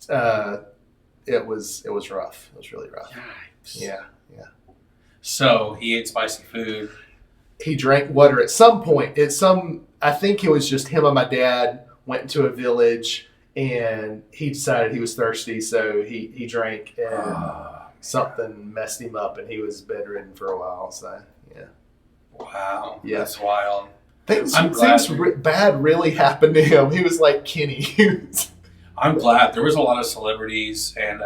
it was rough. It was really rough. Yikes. Yeah. So he ate spicy food. He drank water at some point. I think it was just him and my dad went into a village, and he decided he was thirsty, so he drank, and something messed him up, and he was bedridden for a while. So yeah. Wow. Yeah. That's wild. Things I'm glad bad really happened to him. He was like Kenny. I'm glad there was a lot of celebrities, and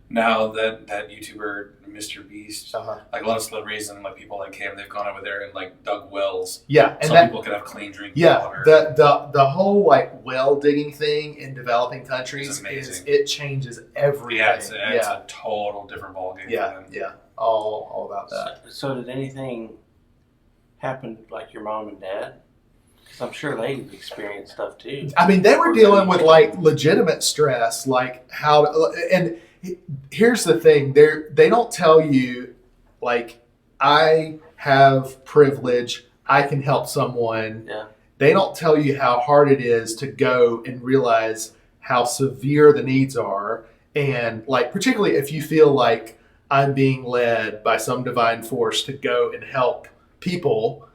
now that YouTuber Mr. Beast, like a lot of celebrities and like people like him, they've gone over there and like dug wells. Yeah, and so people can have clean drinking water. The whole like well digging thing in developing countries it changes everything. Yeah, it's a total different ballgame. Yeah, yeah, all about that. So did anything happen like your mom and dad? Because I'm sure they experienced stuff too. I mean, they were dealing with like legitimate stress, like how and. Here's the thing, they don't tell you, like, I have privilege, I can help someone. Yeah. They don't tell you how hard it is to go and realize how severe the needs are. And, like, particularly if you feel like I'm being led by some divine force to go and help people.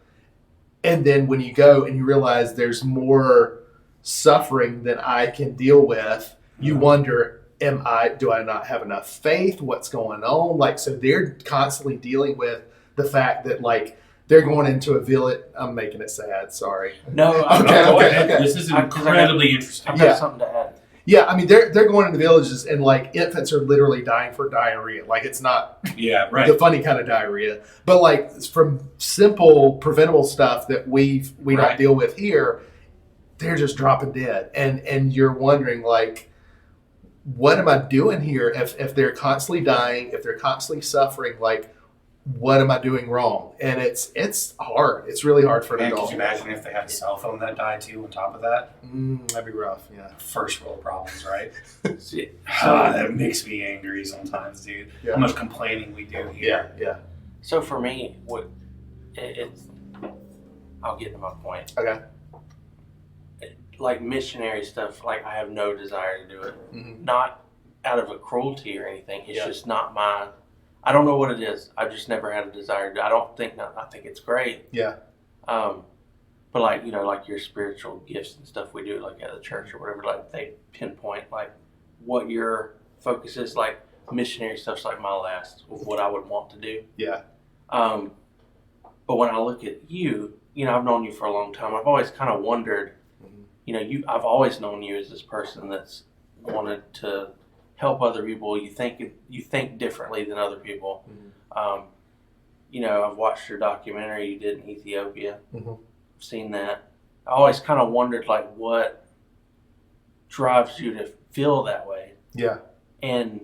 And then when you go and you realize there's more suffering than I can deal with, you wonder, do I not have enough faith? What's going on? Like, so they're constantly dealing with the fact that, like, they're going into a village. I'm making it sad. Sorry. No. Okay. This is incredibly interesting. I've got something to add. Yeah, I mean, they're going into villages and, like, infants are literally dying for diarrhea. Like, it's not the funny kind of diarrhea. But, like, from simple preventable stuff that we don't deal with here, they're just dropping dead. And you're wondering, like, what am I doing here if they're constantly dying, if they're constantly suffering, like, what am I doing wrong? And it's hard. It's really hard for an adult. Could you imagine if they had a cell phone that died too on top of that? That'd be rough, yeah. First world problems, right? So that makes me angry sometimes, dude. Yeah. How much complaining we do here. Yeah. So for me, I'll get to my point. Okay. Like missionary stuff, like I have no desire to do it. Mm-hmm. Not out of a cruelty or anything. It's just not my. I don't know what it is. I've just never had a desire to. I think it's great. Yeah. But like like your spiritual gifts and stuff we do like at the church or whatever. Like they pinpoint like what your focus is. Like missionary stuff's like my last of what I would want to do. Yeah. But when I look at you, I've known you for a long time. I've always kind of wondered. I've always known you as this person that's wanted to help other people. You think differently than other people. Mm-hmm. I've watched your documentary you did in Ethiopia. Mm-hmm. Seen that. I always kind of wondered like what drives you to feel that way. Yeah. And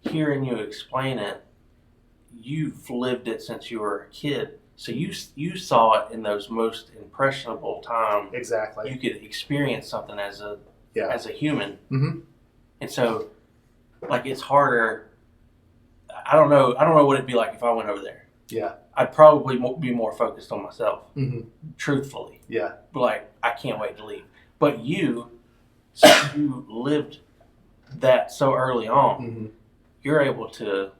hearing you explain it, you've lived it since you were a kid. So you saw it in those most impressionable times. Exactly. You could experience something as a human. Mm-hmm. And so, like, it's harder. I don't know what it'd be like if I went over there. Yeah. I'd probably be more focused on myself, truthfully. Yeah. But, like, I can't wait to leave. But since you lived that so early on, you're able to,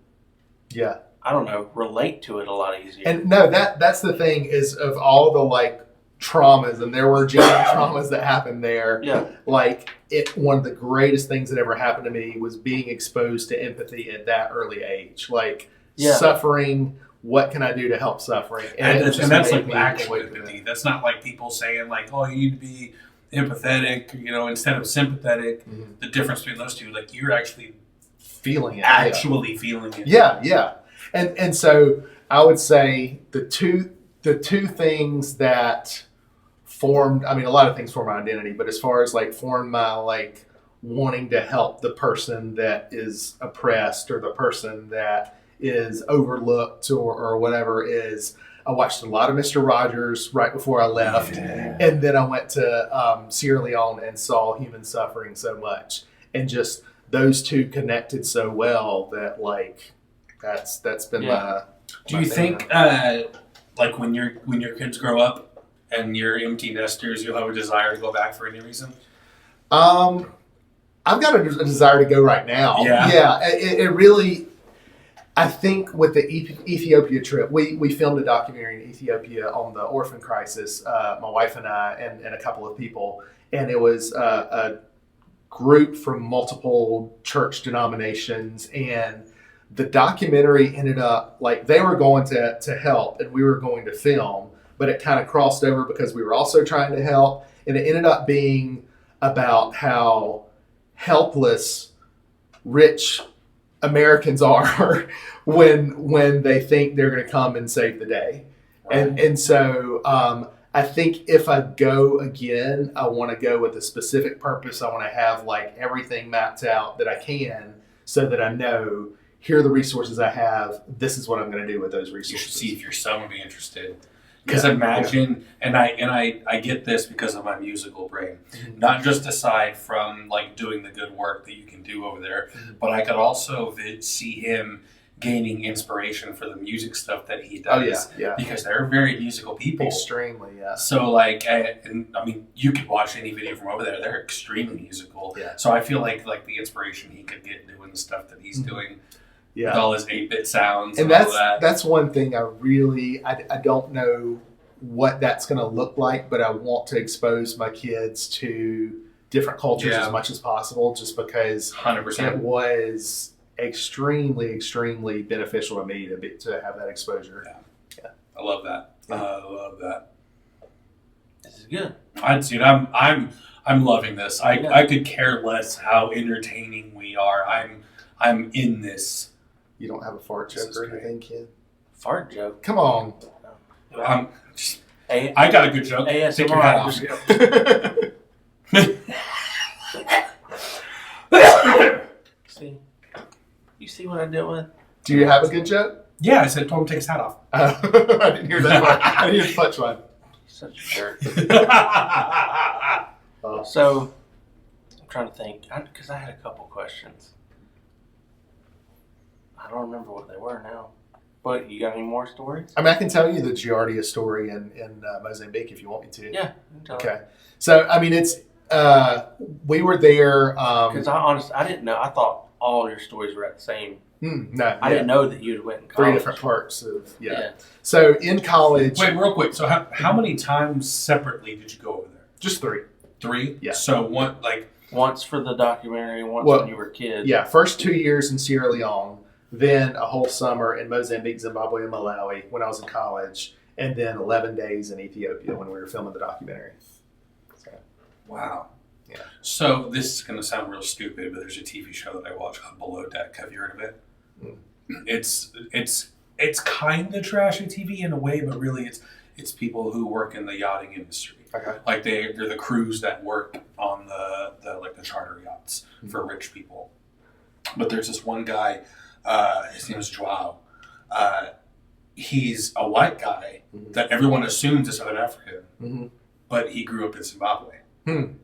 I don't know, relate to it a lot easier. And no, that's the thing is of all the like traumas, and there were genuine traumas that happened there. Yeah. Like one of the greatest things that ever happened to me was being exposed to empathy at that early age. Like suffering, what can I do to help suffering? And that's like actual empathy. That's not like people saying like, oh, you need to be empathetic, instead of sympathetic. The difference between those two, like you're actually feeling it. Feeling it. Yeah. And so I would say the two things that formed, I mean, a lot of things form my identity, but as far as like formed my like wanting to help the person that is oppressed or the person that is overlooked or whatever is, I watched a lot of Mr. Rogers right before I left. Yeah. And then I went to Sierra Leone and saw human suffering so much. And just those two connected so well that like, that's been my. Do you think like when your kids grow up and you're empty nesters, you'll have a desire to go back for any reason? I've got a desire to go right now. Yeah. It really. I think with the Ethiopia trip, we filmed a documentary in Ethiopia on the orphan crisis. My wife and I and a couple of people, and it was a group from multiple church denominations and. The documentary ended up like they were going to help and we were going to film, but it kind of crossed over because we were also trying to help, and it ended up being about how helpless rich Americans are when they think they're going to come and save the day. Right. And so I think if I go again, I want to go with a specific purpose. I want to have like everything mapped out that I can, so that I know here are the resources I have. This is what I'm going to do with those resources. You should see if your son would be interested. Because imagine, and I get this because of my musical brain. Mm-hmm. Not just aside from like doing the good work that you can do over there, but I could also see him gaining inspiration for the music stuff that he does. Oh yeah. Because they're very musical people. Extremely, yeah. So like, and I mean, you could watch any video from over there. They're extremely musical. Yeah. So I feel like the inspiration he could get doing the stuff that he's doing. Yeah. With all his 8-bit sounds and all that. That's one thing I don't know what that's going to look like, but I want to expose my kids to different cultures as much as possible, just because 100%. it was extremely beneficial to me to have that exposure. Yeah. I love that. Yeah. I love that. This is good. Dude, I'm loving this. I could care less how entertaining we are. I'm in this. You don't have a fart joke or anything, kid? Fart joke. Come on. I got a good joke. ASMR. Take your hat off. See? You see what I did with? Do you have a good joke? Yeah, I said, told him to take his hat off. I didn't hear that part. I didn't hear the punchline. Such a jerk. So, I'm trying to think, because I had a couple questions. I don't remember what they were now. But you got any more stories? I mean, I can tell you the Giardia story in Mozambique if you want me to. Yeah. Okay. So, I mean, it's we were there. Because I didn't know. I thought all your stories were at the same. No, I didn't know that you'd went in college. 3 different parts of So in college, Wait, real quick. So how many times separately did you go over there? just 3. 3? Yeah. So one Once for the documentary, once Well, when you were a kid. Yeah, first 2 years in Sierra Leone, then a whole summer in Mozambique, Zimbabwe, and Malawi when I was in college, and then 11 days in Ethiopia when we were filming the documentary. So, wow. Yeah. So this is going to sound real stupid, but there's a TV show that I watch called Below Deck. Have you heard of it? It's kind of trashy TV in a way, but really it's people who work in the yachting industry. Okay. Like they're the crews that work on the charter yachts for rich people. But there's this one guy, his name is Joao. He's a white guy that everyone assumes is Southern African, but he grew up in Zimbabwe.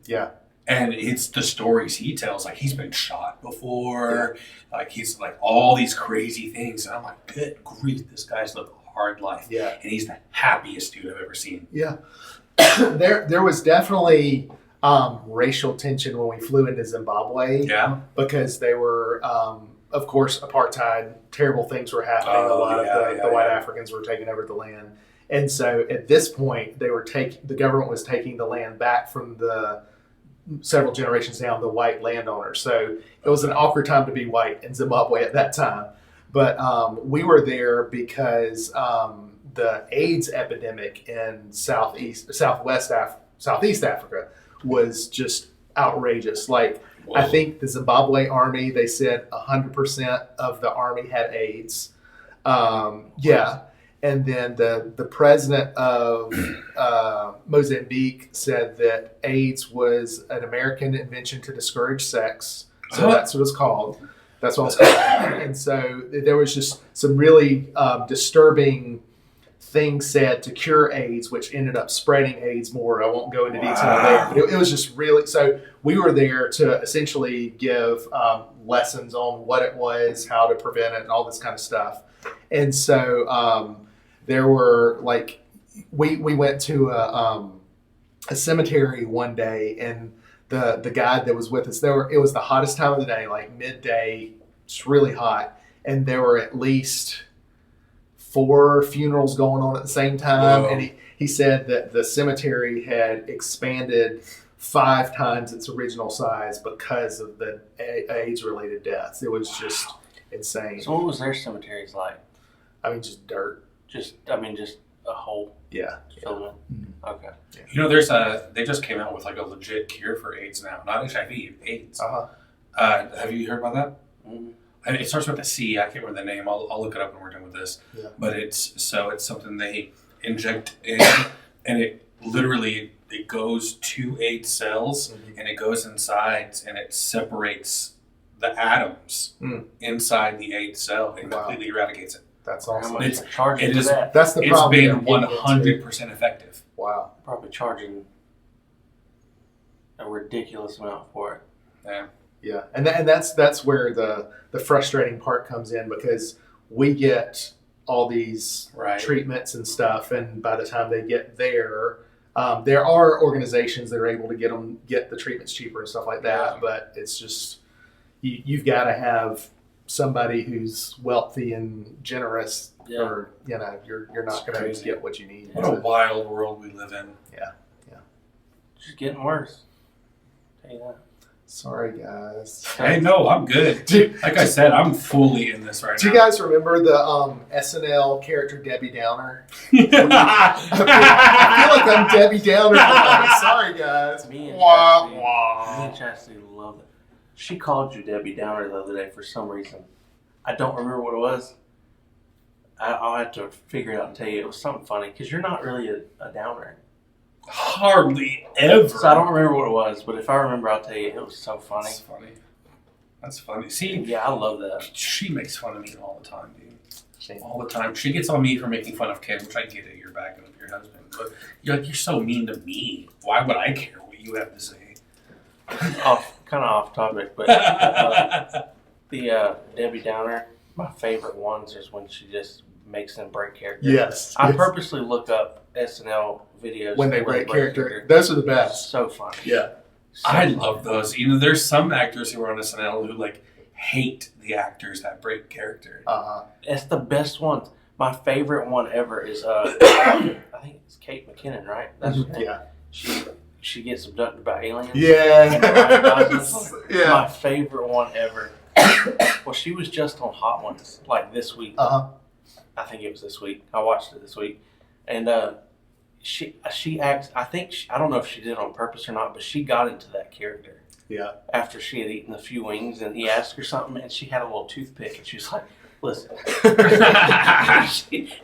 Yeah. And it's the stories he tells, like he's been shot before, like he's like all these crazy things. And I'm like, good grief, this guy's lived a hard life. Yeah. And he's the happiest dude I've ever seen. Yeah. There was definitely racial tension when we flew into Zimbabwe. Yeah. Because they were, of course, apartheid, terrible things were happening. A lot of the white Africans were taking over the land. And so at this point, the government was taking the land back from the several generations down, the white landowners. So it was an awkward time to be white in Zimbabwe at that time. But we were there because the AIDS epidemic in Southeast Africa was just outrageous. Like, Whoa. I think the Zimbabwe army, they said 100% of the army had AIDS. Yeah. And then the president of Mozambique said that AIDS was an American invention to discourage sex. So that's what it's called. That's what it's called. And so there was just some really disturbing things said to cure AIDS, which ended up spreading AIDS more. I won't go into detail there. But it was just really, so we were there to essentially give lessons on what it was, how to prevent it, and all this kind of stuff. And so there were like, we went to a cemetery one day, and the guide that was with us, it was the hottest time of the day, like midday, it's really hot, and there were at least 4 funerals going on at the same time. Whoa. And he said that the cemetery had expanded 5 times its original size because of the AIDS-related deaths. It was just insane. So what was their cemeteries like? I mean, just dirt. Just a hole Yeah. filled in. Mhm. Okay. You know, they just came out with like a legit cure for AIDS now. Not HIV, AIDS. Have you heard about that? Mm-hmm. It starts with a C. I can't remember the name. I'll look it up when we're done with this. Yeah. But it's something they inject in, and it literally it goes to AIDS cells, and it goes inside and it separates the atoms inside the AIDS cell and completely eradicates it. That's How awesome. much they're charging for that? That's the It's problem. been they're getting into. 100% effective. Wow. Probably charging a ridiculous amount for it. Yeah. Yeah, and that's where the frustrating part comes in, because we get all these Right. treatments and stuff, and by the time they get there are organizations that are able to get the treatments cheaper and stuff like that. Yeah. But it's just you've got to have somebody who's wealthy and generous, Yeah. or you're not It's going to crazy. get what you need. What a wild world we live in. It's just getting worse. Tell you that. Sorry, guys. Hey, no, I'm good. Like I said, I'm fully in this right Do you now. guys remember the SNL character Debbie Downer? I I feel like I'm Debbie Downer tonight. Sorry, guys. Me and Wah, Chastity, wah. me and Chastity love it. She called you Debbie Downer the other day for some reason. I don't remember what it was. I'll have to figure it out and tell you. It was something funny because you're not really a downer. Hardly ever. So I don't remember what it was, but if I remember, I'll tell you. It was so funny. That's funny. That's funny. See, Yeah, I love that. she makes fun of me all the time, dude. All the time. She gets on me for making fun of Ken, which I get it. You're backing up your husband. But you're so mean to me. Why would I care what you have to say? Kind of off topic, but the Debbie Downer, my favorite ones is when she just makes them break character. Yes. I yes. purposely look up SNL videos When they break character. Those are the best. So funny. Yeah. So I funny. love those. You know, there's some actors who are on SNL who like hate the actors that break character. It's the best ones. My favorite one ever is I think it's Kate McKinnon, right? That's her name. Yeah. She gets abducted by aliens. Yeah. Yeah. My favorite one ever. Well, she was just on Hot Ones like this week. I think it was this week. I watched it this week, and she acts. I don't know if she did it on purpose or not, but she got into that character. Yeah. After she had eaten a few wings, and he asked her something, and she had a little toothpick, and she was like, "Listen."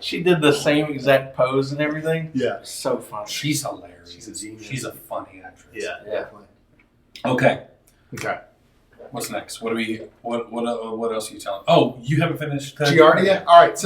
she did the same exact pose and everything. Yeah. So funny. She's hilarious. She's a genius. She's a funny actress. Yeah. Yeah. Definitely. Okay. Okay. What's next? What else are you telling? Oh, you haven't finished. Giardia? All right.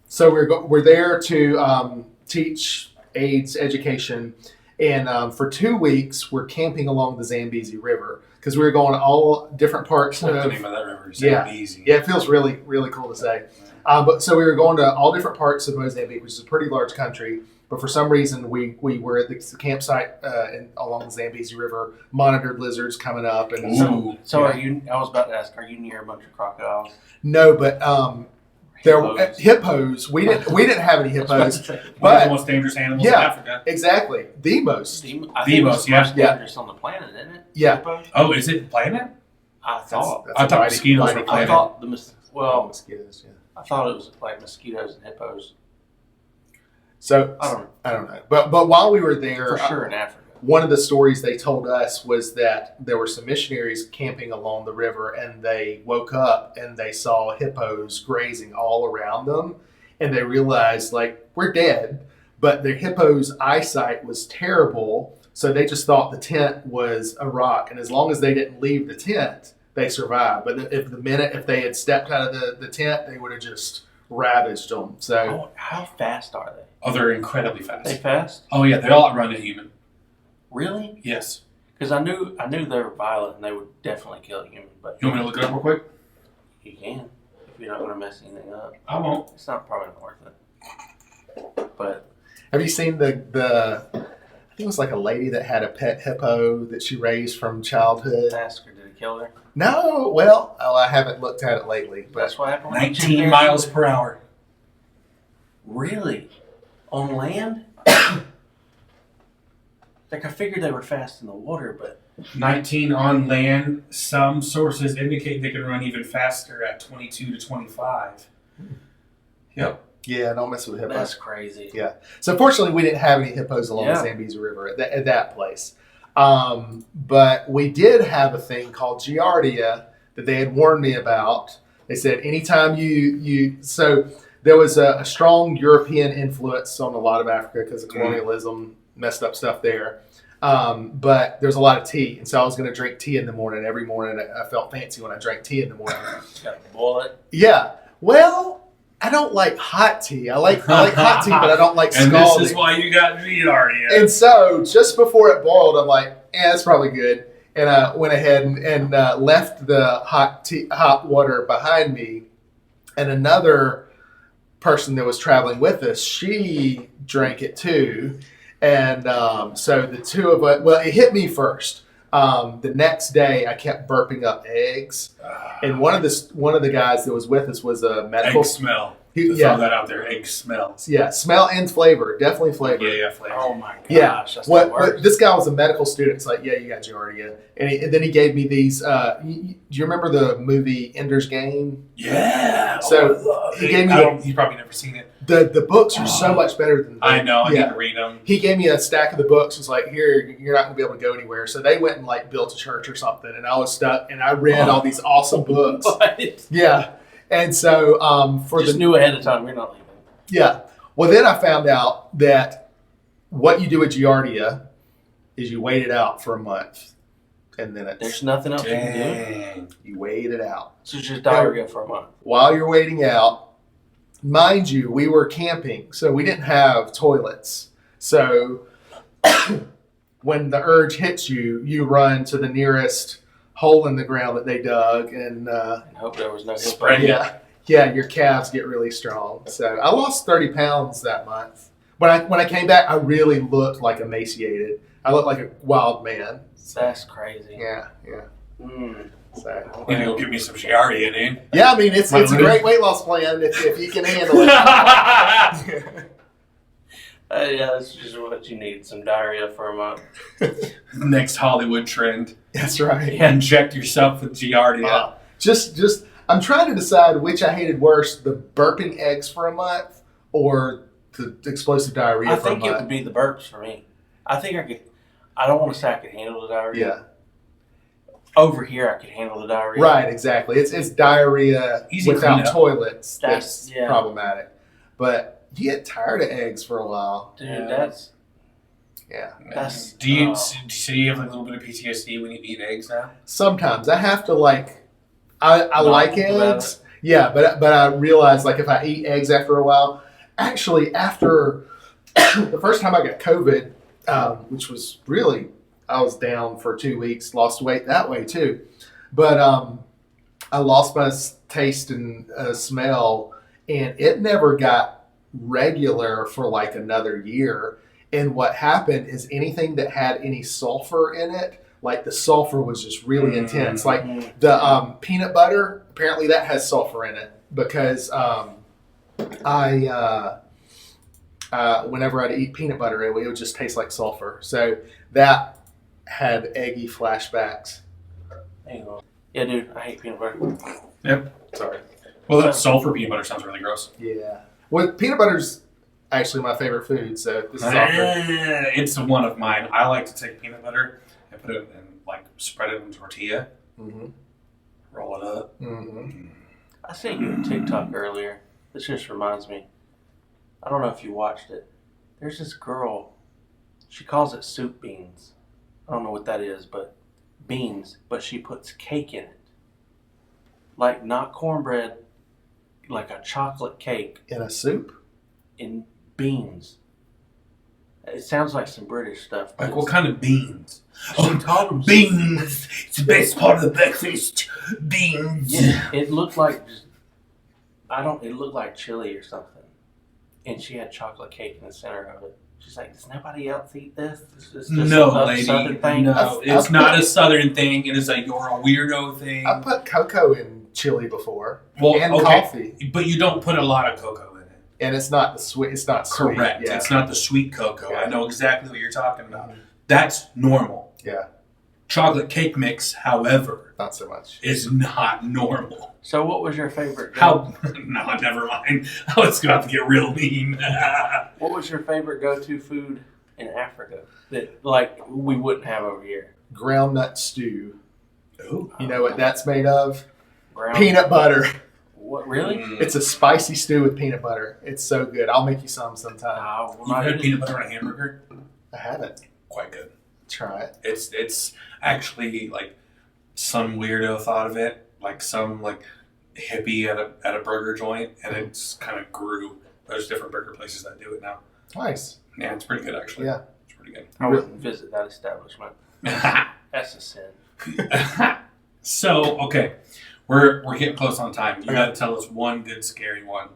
So we're there to teach AIDS education, and for 2 weeks we're camping along the Zambezi River because we were going all different parts What's the of. name of that river? Is Yeah. easy. Yeah, it feels really, really cool to say. But so we were going to all different parts of Mozambique, which is a pretty large country. But for some reason, we were at the campsite along the Zambezi River, monitored lizards coming up, and Ooh. So are you? I was about to ask. Are you near a bunch of crocodiles? no, but there were Hippos. hippos. We didn't have any hippos. One of But- the most dangerous animals Yeah. in Africa. Exactly, the most. I think most, it's the most yeah. dangerous on the planet, isn't it? Yeah. Hippos? Oh, is it planet? I thought. I thought mosquitoes were I planet. thought Well, mosquitoes. Yeah. I thought it was like mosquitoes and hippos. So I don't know. But while we were there, For sure in Africa. one of the stories they told us was that there were some missionaries camping along the river, and they woke up and they saw hippos grazing all around them, and they realized, like, we're dead, but the hippos' eyesight was terrible, so they just thought the tent was a rock, and as long as they didn't leave the tent, they survived. But if they had stepped out of the tent, they would have just ravaged them. So How fast are they? Oh, they're incredibly fast. They fast? Oh yeah, they all outrun a human. Really? Yes. Because I knew they were violent and they would definitely kill a human, but You want me to look it up real quick? you can if you're not going to mess anything up. I won't. It's probably not worth it. But have you seen the I think it was like a lady that had a pet hippo that she raised from childhood. ask her, did it kill her? No, well, I haven't looked at it lately, but That's what happened. 19 miles per hour. Really? On land? Like I figured they were fast in the water, but 19 on land. Some sources indicate they can run even faster at 22 to 25. Yep. Yeah, don't mess with hippos. That's crazy. Yeah. So fortunately, we didn't have any hippos along Yeah. the Zambezi River at that place. But we did have a thing called Giardia that they had warned me about. They said anytime so there was a strong European influence on a lot of Africa because of colonialism, messed up stuff there. But there's a lot of tea, and so I was going to drink tea in the morning. Every morning, I felt fancy when I drank tea in the morning. Got a bullet. Yeah. Well, I don't like hot tea. I like hot tea, but I don't like And scalding. this is why you got Giardia. And so, just before it boiled, I'm like, that's probably good. And I went ahead and left the hot water behind me. And another person that was traveling with us, she drank it too. And so the two of us, well, it hit me first. The next day, I kept burping up eggs. And one of the guys that was with us was a medical Egg smell. He- Throw that out there. Egg smells. Yeah, smell and flavor, definitely flavor. Yeah, flavor. Oh my gosh. Yeah. That's What the worst. this guy was a medical student. It's like, yeah, you got Giardia. And then he gave me these. Do you remember the movie Ender's Game? Yeah. So, I love he it. gave me You've probably never seen it. The books are so much better than I know. I Yeah. need to read them. He gave me a stack of the books. It's like, here, you're not going to be able to go anywhere. So they went and like built a church or something, and I was stuck. And I read all these awesome books. What? Yeah, and so for Just the knew ahead of time you're not leaving. yeah. Well, then I found out that what you do with Giardia is you wait it out for a month, and then There's nothing else you can do. Dang. you wait it out. So it's just diarrhea for a month. While you're waiting out, mind you, we were camping, so we didn't have toilets. So when the urge hits you, you run to the nearest hole in the ground that they dug, and And hope there was no Spread. yeah, your calves get really strong. So I lost 30 pounds that month. When I came back, I really looked like emaciated. I looked like a wild man. So, That's crazy. yeah. Mm. So You need to go give me some Giardia, dude. yeah, I mean it's a great weight loss plan if you can handle it. Yeah, that's just what you need. Some diarrhea for a month. Next Hollywood trend. That's right. Inject yourself with Giardia. Just I'm trying to decide which I hated worse: the burping eggs for a month or the explosive diarrhea I for a think it would month. be the burps for me. I think I could. I don't want to say I could handle the diarrhea. Yeah, Over here, I could handle the diarrhea. right. Exactly. It's diarrhea Easy without cleanup. toilets That's- that's yeah. problematic. But you get tired of eggs for a while. Dude, Yeah. that's Yeah. That's- Do you oh. so you have like a little bit of PTSD when you eat eggs now? Sometimes I have to like. I Not like think about eggs. Yeah, but I realize like if I eat eggs after a while, actually after the first time I got COVID, which was really I was down for 2 weeks, lost weight that way too, but I lost my taste and smell, and it never got regular for like another year. And what happened is anything that had any sulfur in it, like the sulfur was just really intense. Like the peanut butter, apparently that has sulfur in it because whenever I'd eat peanut butter, it would just taste like sulfur. So that had eggy flashbacks. There you go. Yeah, dude, I hate peanut butter. Yep. Sorry. Well, that sulfur peanut butter sounds really gross. Yeah. Well, peanut butter's actually my favorite food, so this is awkward. It's one of mine. I like to take peanut butter and put it in, like, spread it in tortilla, Mm-hmm. roll it up. Mm-hmm. I sent you a TikTok earlier. This just reminds me. I don't know if you watched it. There's this girl. She calls it soup beans. I don't know what that is, but beans. But she puts cake in it. Like not cornbread, like a chocolate cake In a soup? in beans. It sounds like some British stuff. but Like, what it's- kind of beans? She called them Beans! It's the best part of the breakfast. Beans! Yeah, it looked like just, it looked like chili or something. And she had chocolate cake in the center of it. She's like, does nobody else eat this? This is just No, a lady. Southern thing. No, it's not a southern thing. It is a you're a weirdo thing. I put cocoa in chili before. Well, and okay. coffee. But you don't put a lot of cocoa in it. And it's not the sweet. It's not sweet. Correct. Yeah. It's not the sweet cocoa. Yeah. I know exactly what you're talking about. Mhm. That's normal. Yeah. Chocolate cake mix, however, Not so much. is not normal. So what was your favorite? How? No, never mind. I was about to get real mean. What was your favorite go-to food in Africa that like we wouldn't have over here? Ground nut stew. Ooh. You know what that's made of? Ground. Peanut butter. What really? It's a spicy stew with peanut butter. It's so good. I'll make you some sometime. Oh, You've had peanut butter on a hamburger? I haven't. Quite good. Try it. It's actually like some weirdo thought of it, like some like hippie at a burger joint, and it's kind of grew. There's different burger places that do it now. Nice. Yeah, it's pretty good actually. Yeah. It's pretty good. I wouldn't visit that establishment. That's a sin. So okay, we're getting close on time. You got to tell us one good scary one.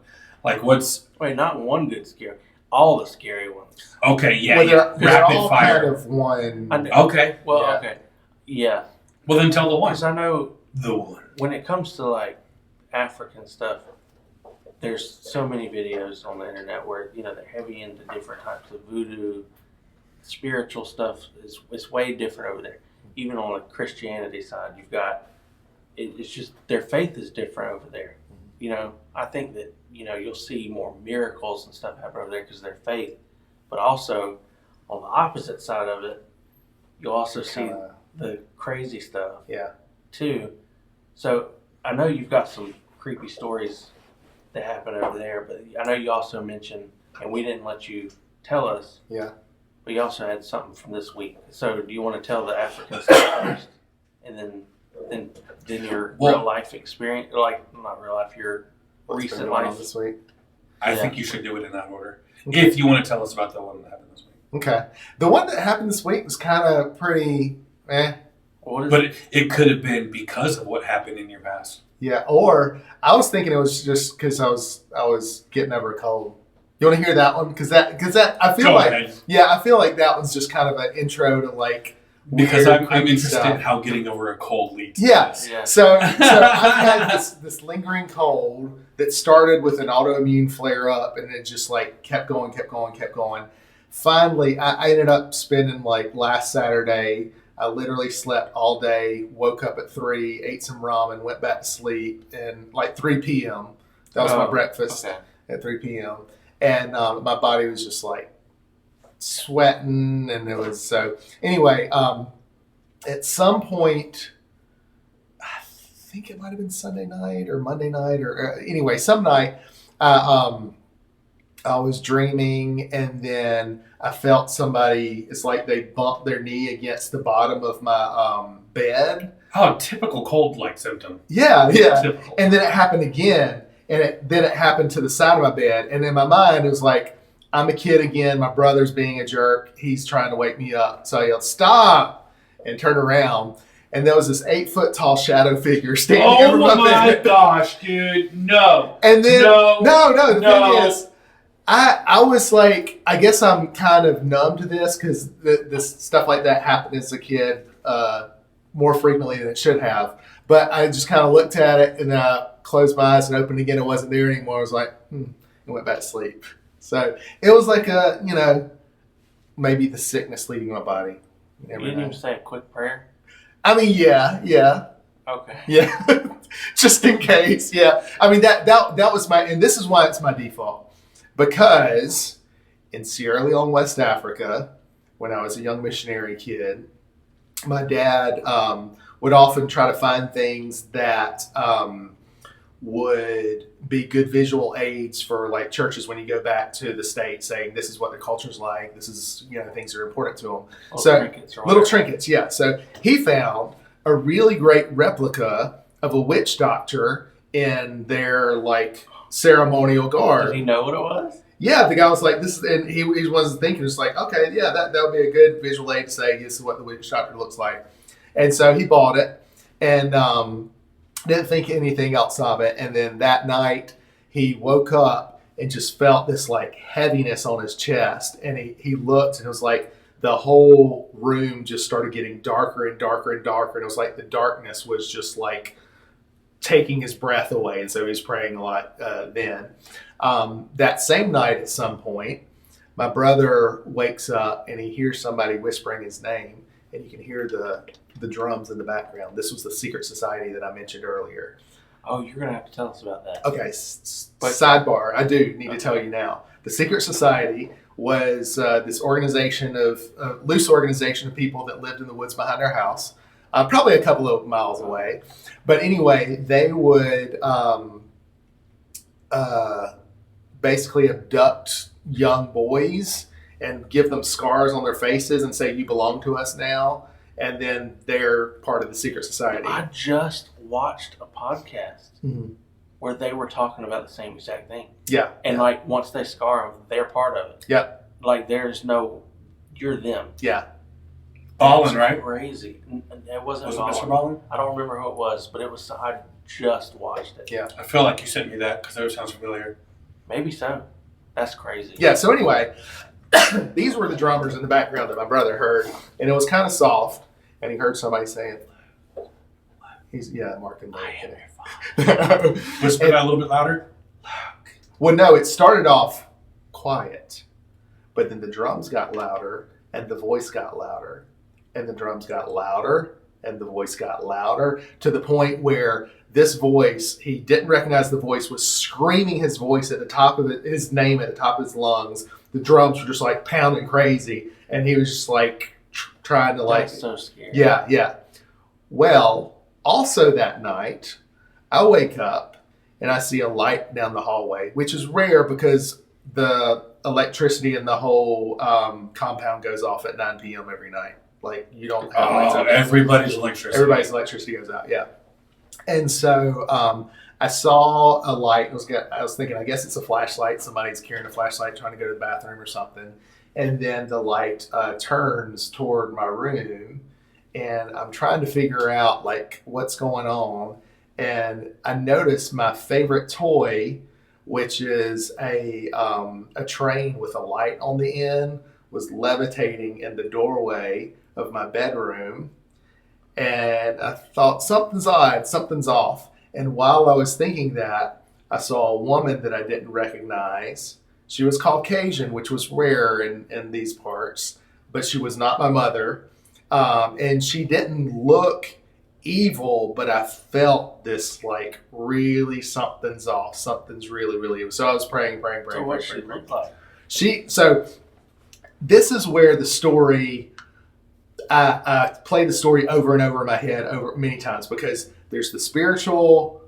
Like what's Wait, not one good scary. All the scary ones. okay? Yeah, Well, yeah. they're Rapid all fire. kind of one. I know. Okay. Well, Yeah. okay. Yeah. Well, then tell the one. Because I know The one. when it comes to like African stuff, there's so many videos on the internet where they're heavy into different types of voodoo, spiritual stuff. It's way different over there. Even on the Christianity side, you've got it's just their faith is different over there. I think that you'll see more miracles and stuff happen over there because of their faith, but also on the opposite side of it, you'll also see the crazy stuff. Yeah. Too. So I know you've got some creepy stories that happen over there, but I know you also mentioned, and we didn't let you tell us. Yeah. But you also had something from this week. So do you want to tell the African stuff first, and then your real life experience, like not real life, your What's recent been going on life? this week? I Yeah. think you should do it in that order. If you want to tell us about the one that happened this week. Okay. The one that happened this week was kind of pretty, What is But it could have been because of what happened in your past. Yeah. Or I was thinking it was just because I was getting over a cold. You want to hear that one? Because that I feel Go like ahead. I feel like that one's just kind of an intro to like Because weird, I'm creepy interested stuff. in how getting over a cold leads. to Yeah. this. Yeah. So I've had this lingering cold that started with an autoimmune flare up, and it just like kept going. Finally, I ended up spending like last Saturday. I literally slept all day, woke up at 3, ate some ramen, went back to sleep, and like 3 p.m. That was my breakfast Okay. at 3 p.m. And my body was just like sweating, and it was so. Anyway, at some point, I think it might have been Sunday night or Monday night, or anyway, some night, I was dreaming, and then I felt somebody. It's like they bumped their knee against the bottom of my bed. Oh, typical cold-like symptom. Yeah. Typical. And then it happened again, and then it happened to the side of my bed. And in my mind, it was like, I'm a kid again. My brother's being a jerk. He's trying to wake me up. So I yelled, "Stop!" and turned around. And there was this 8-foot tall shadow figure standing over my bed. gosh, dude. No. And then, No. no, the No. thing is, I was like, I guess I'm kind of numb to this because this stuff like that happened as a kid more frequently than it should have. But I just kind of looked at it, and then I closed my eyes and opened again. It wasn't there anymore. I was like, and went back to sleep. So it was like maybe the sickness leaving my body. You didn't even say a quick prayer? I mean, yeah. Okay. Yeah, just in case. Yeah, I mean that was my, and this is why it's my default, because in Sierra Leone, West Africa, when I was a young missionary kid, my dad would often try to find things that would be good visual aids for like churches when you go back to the States, saying this is what their culture's like, this is things that are important to them. Little trinkets, yeah. So he found a really great replica of a witch doctor in their like ceremonial garb. Did he know what it was? Yeah, the guy was like, "This is," and he wasn't thinking. Just like, okay, yeah, that would be a good visual aid to say this is what the witch doctor looks like. And so he bought it and didn't think anything else of it. And then that night he woke up and just felt this like heaviness on his chest, and he looked, and it was like the whole room just started getting darker and darker and darker, and it was like the darkness was just like taking his breath away. And so he was praying a lot then. That same night at some point, my brother wakes up and he hears somebody whispering his name, and you can hear the drums in the background. This was the secret society that I mentioned earlier. Oh, you're gonna have to tell us about that. Okay, sidebar. I do need to tell you now. The secret society was this organization loose organization of people that lived in the woods behind their house, probably a couple of miles away. But anyway, they would basically abduct young boys and give them scars on their faces and say, "You belong to us now." And then they're part of the secret society. I just watched a podcast Mm-hmm. where they were talking about the same exact thing. Yeah. And like once they scar them, they're part of it. Yeah. Like there's no, you're them. Yeah. Ballin, right? Crazy. It wasn't Was it Ballin. Mr. Ballin? I don't remember who it was, but it was. I just watched it. Yeah. I feel like you sent me that because it sounds familiar. Maybe so. That's crazy. Yeah. So anyway, these were the drummers in the background that my brother heard, and it was kind of soft, and he heard somebody saying, Mark and I am Blake. Whisper that a little bit louder. Well, no, it started off quiet, but then the drums got louder, and the voice got louder, and the drums got louder, and the voice got louder, to the point where this voice, he didn't recognize the voice, was screaming his voice at the top of his name at the top of his lungs. The drums were just like pounding crazy, and he was just like trying to like. That's so scary. Yeah, yeah. Well, also that night, I wake up and I see a light down the hallway, which is rare because the electricity in the whole compound goes off at 9 p.m. every night. Like, you don't have lights out. Everybody's electricity. Everybody's electricity goes out, yeah. And so I saw a light. I was thinking, I guess it's a flashlight. Somebody's carrying a flashlight trying to go to the bathroom or something. And then the light turns toward my room, and I'm trying to figure out, like, what's going on. And I noticed my favorite toy, which is a train with a light on the end, was levitating in the doorway of my bedroom. And I thought, something's odd, something's off. And while I was thinking that, I saw a woman that I didn't recognize. She was Caucasian, which was rare in these parts, but she was not my mother. And she didn't look evil, but I felt this, like, really something's off. Something's really, really. So I was praying. So what she look like? So this is where the story, I play the story over and over in my head over many times, because there's the spiritual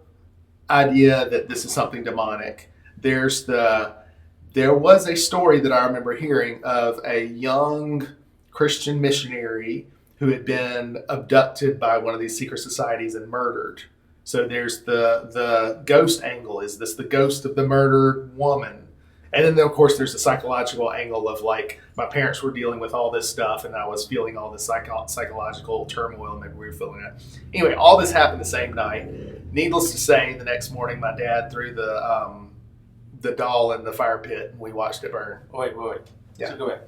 idea that this is something demonic. There was a story that I remember hearing of a young Christian missionary who had been abducted by one of these secret societies and murdered. So there's the ghost angle. Is this the ghost of the murdered woman? And then, of course, there's the psychological angle of, like, my parents were dealing with all this stuff, and I was feeling all this psychological turmoil. Maybe we were feeling it. Anyway, all this happened the same night. Needless to say, the next morning, my dad threw the doll in the fire pit, and we watched it burn. Wait. Yeah. So go back.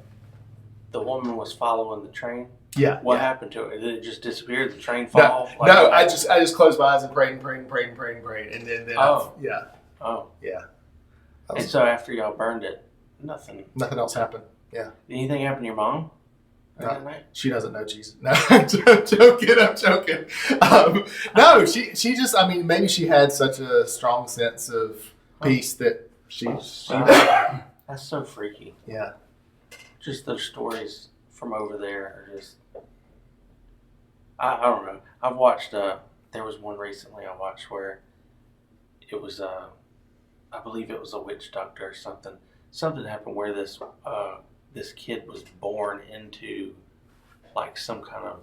The woman was following the train. Yeah. What yeah. happened to it? Did it just disappear? Did the train No, fall? no. I just closed my eyes and prayed, and then Oh. yeah. Oh. Yeah. And so after y'all burned it, nothing Nothing else happened. Yeah. Did anything happen to your mom? No. That night? She doesn't know Jesus. No, I'm joking. No, she just, I mean, maybe she had such a strong sense of peace that she That's so freaky. yeah. Just those stories from over there are just, I don't know. I've watched, there was one recently I watched where it was, I believe it was a witch doctor or something. Something happened where this kid was born into, like, some kind of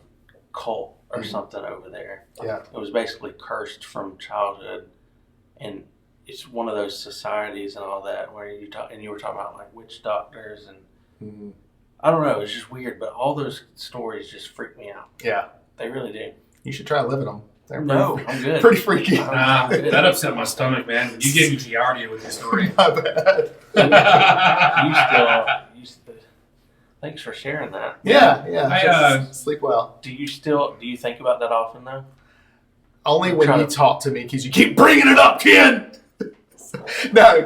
cult or something over there. Yeah. It was basically cursed from childhood, and it's one of those societies and all that where you were talking about, like, witch doctors and Mhm. I don't know, it's just weird, but all those stories just freak me out. Yeah. They really do. You should try living them. They're No, I'm good. pretty freaky. That upset my stomach, man. You gave me Giardia with your story. My bad. You still, thanks for sharing that. Yeah. Just sleep well. Do you think about that often though? Only when you talk to me, because you keep bringing it up, Ken. No.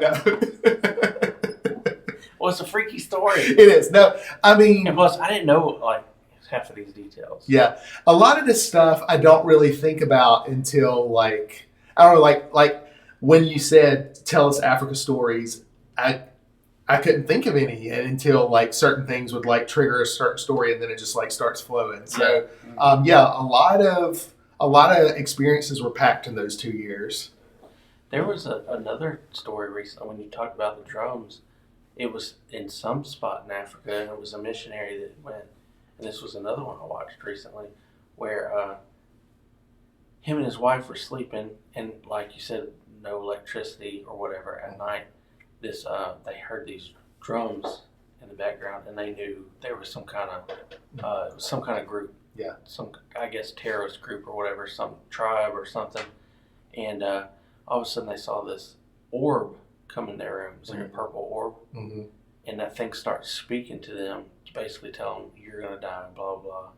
Well, it's a freaky story. It is. No, I mean, And plus, I didn't know, like, half of these details. Yeah, a lot of this stuff I don't really think about until like I don't know, like when you said tell us Africa stories, I couldn't think of any until like certain things would like trigger a certain story, and then it just like starts flowing. So a lot of experiences were packed in those 2 years. There was another story recently when you talked about the drums. It was in some spot in Africa, and it was a missionary that went. And this was another one I watched recently, where him and his wife were sleeping, and like you said, no electricity or whatever at night. They heard these drums in the background, and they knew there was some kind of group. Yeah. Some, I guess, terrorist group or whatever, some tribe or something. And all of a sudden they saw this orb come in their room. It was like a purple orb. Mm-hmm. And that thing starts speaking to them, to basically tell them, you're going to die, blah, blah.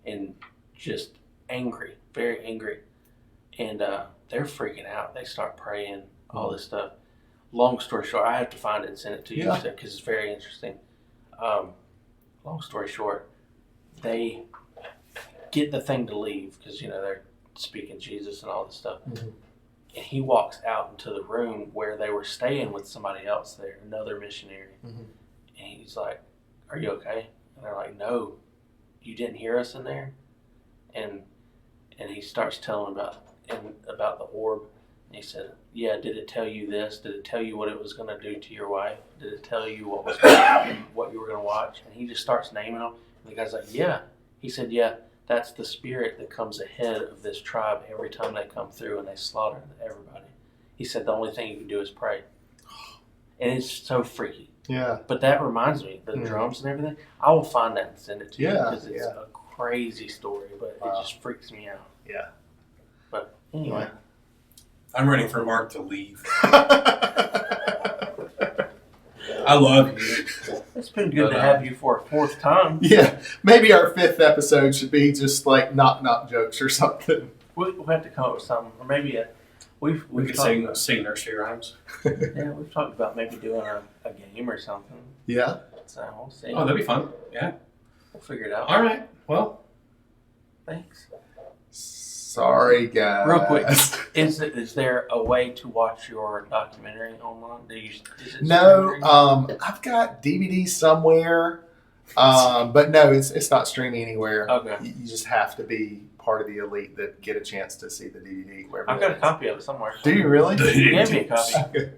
And just angry, very angry. And they're freaking out. They start praying, all this stuff. Long story short, I have to find it and send it to you because it's very interesting. Long story short, they get the thing to leave because, they're speaking Jesus and all this stuff. Mm-hmm. And he walks out into the room where they were staying with somebody else there, another missionary. Mm-hmm. And he's like, are you okay? And they're like, no, you didn't hear us in there? And he starts telling about the orb. And he said, yeah, did it tell you this? Did it tell you what it was going to do to your wife? Did it tell you what was going to happen, what you were going to watch? And he just starts naming them. And the guy's like, yeah. He said, yeah, that's the spirit that comes ahead of this tribe every time they come through and they slaughter everybody. He said, the only thing you can do is pray. And it's so freaky. Yeah. But that reminds me, the drums and everything, I will find that and send it to you because it's a crazy story, but it just freaks me out. Yeah. But anyway. I'm ready for Mark to leave. I love you. It's been good to have you for a fourth time. Yeah. Maybe our 5th episode should be just like knock jokes or something. We'll have to come up with something. Or maybe we could sing nursery rhymes. Yeah, we've talked about maybe doing a game or something. Yeah. So we'll see. Oh, that'd be fun. Yeah. We'll figure it out. All right. Well. Thanks. Sorry, guys. Real quick, is there a way to watch your documentary online? No, I've got DVDs somewhere, but no, it's not streaming anywhere. Okay. You just have to be part of the elite that get a chance to see the DVD. I've got a copy of it somewhere. Do you really? You gave me a copy.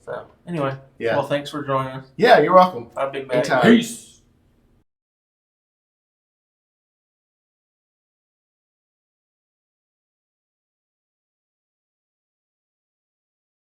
So, anyway. Yeah. Well, thanks for joining us. Yeah, you're welcome. Bye, Big Bag. Anytime. Peace.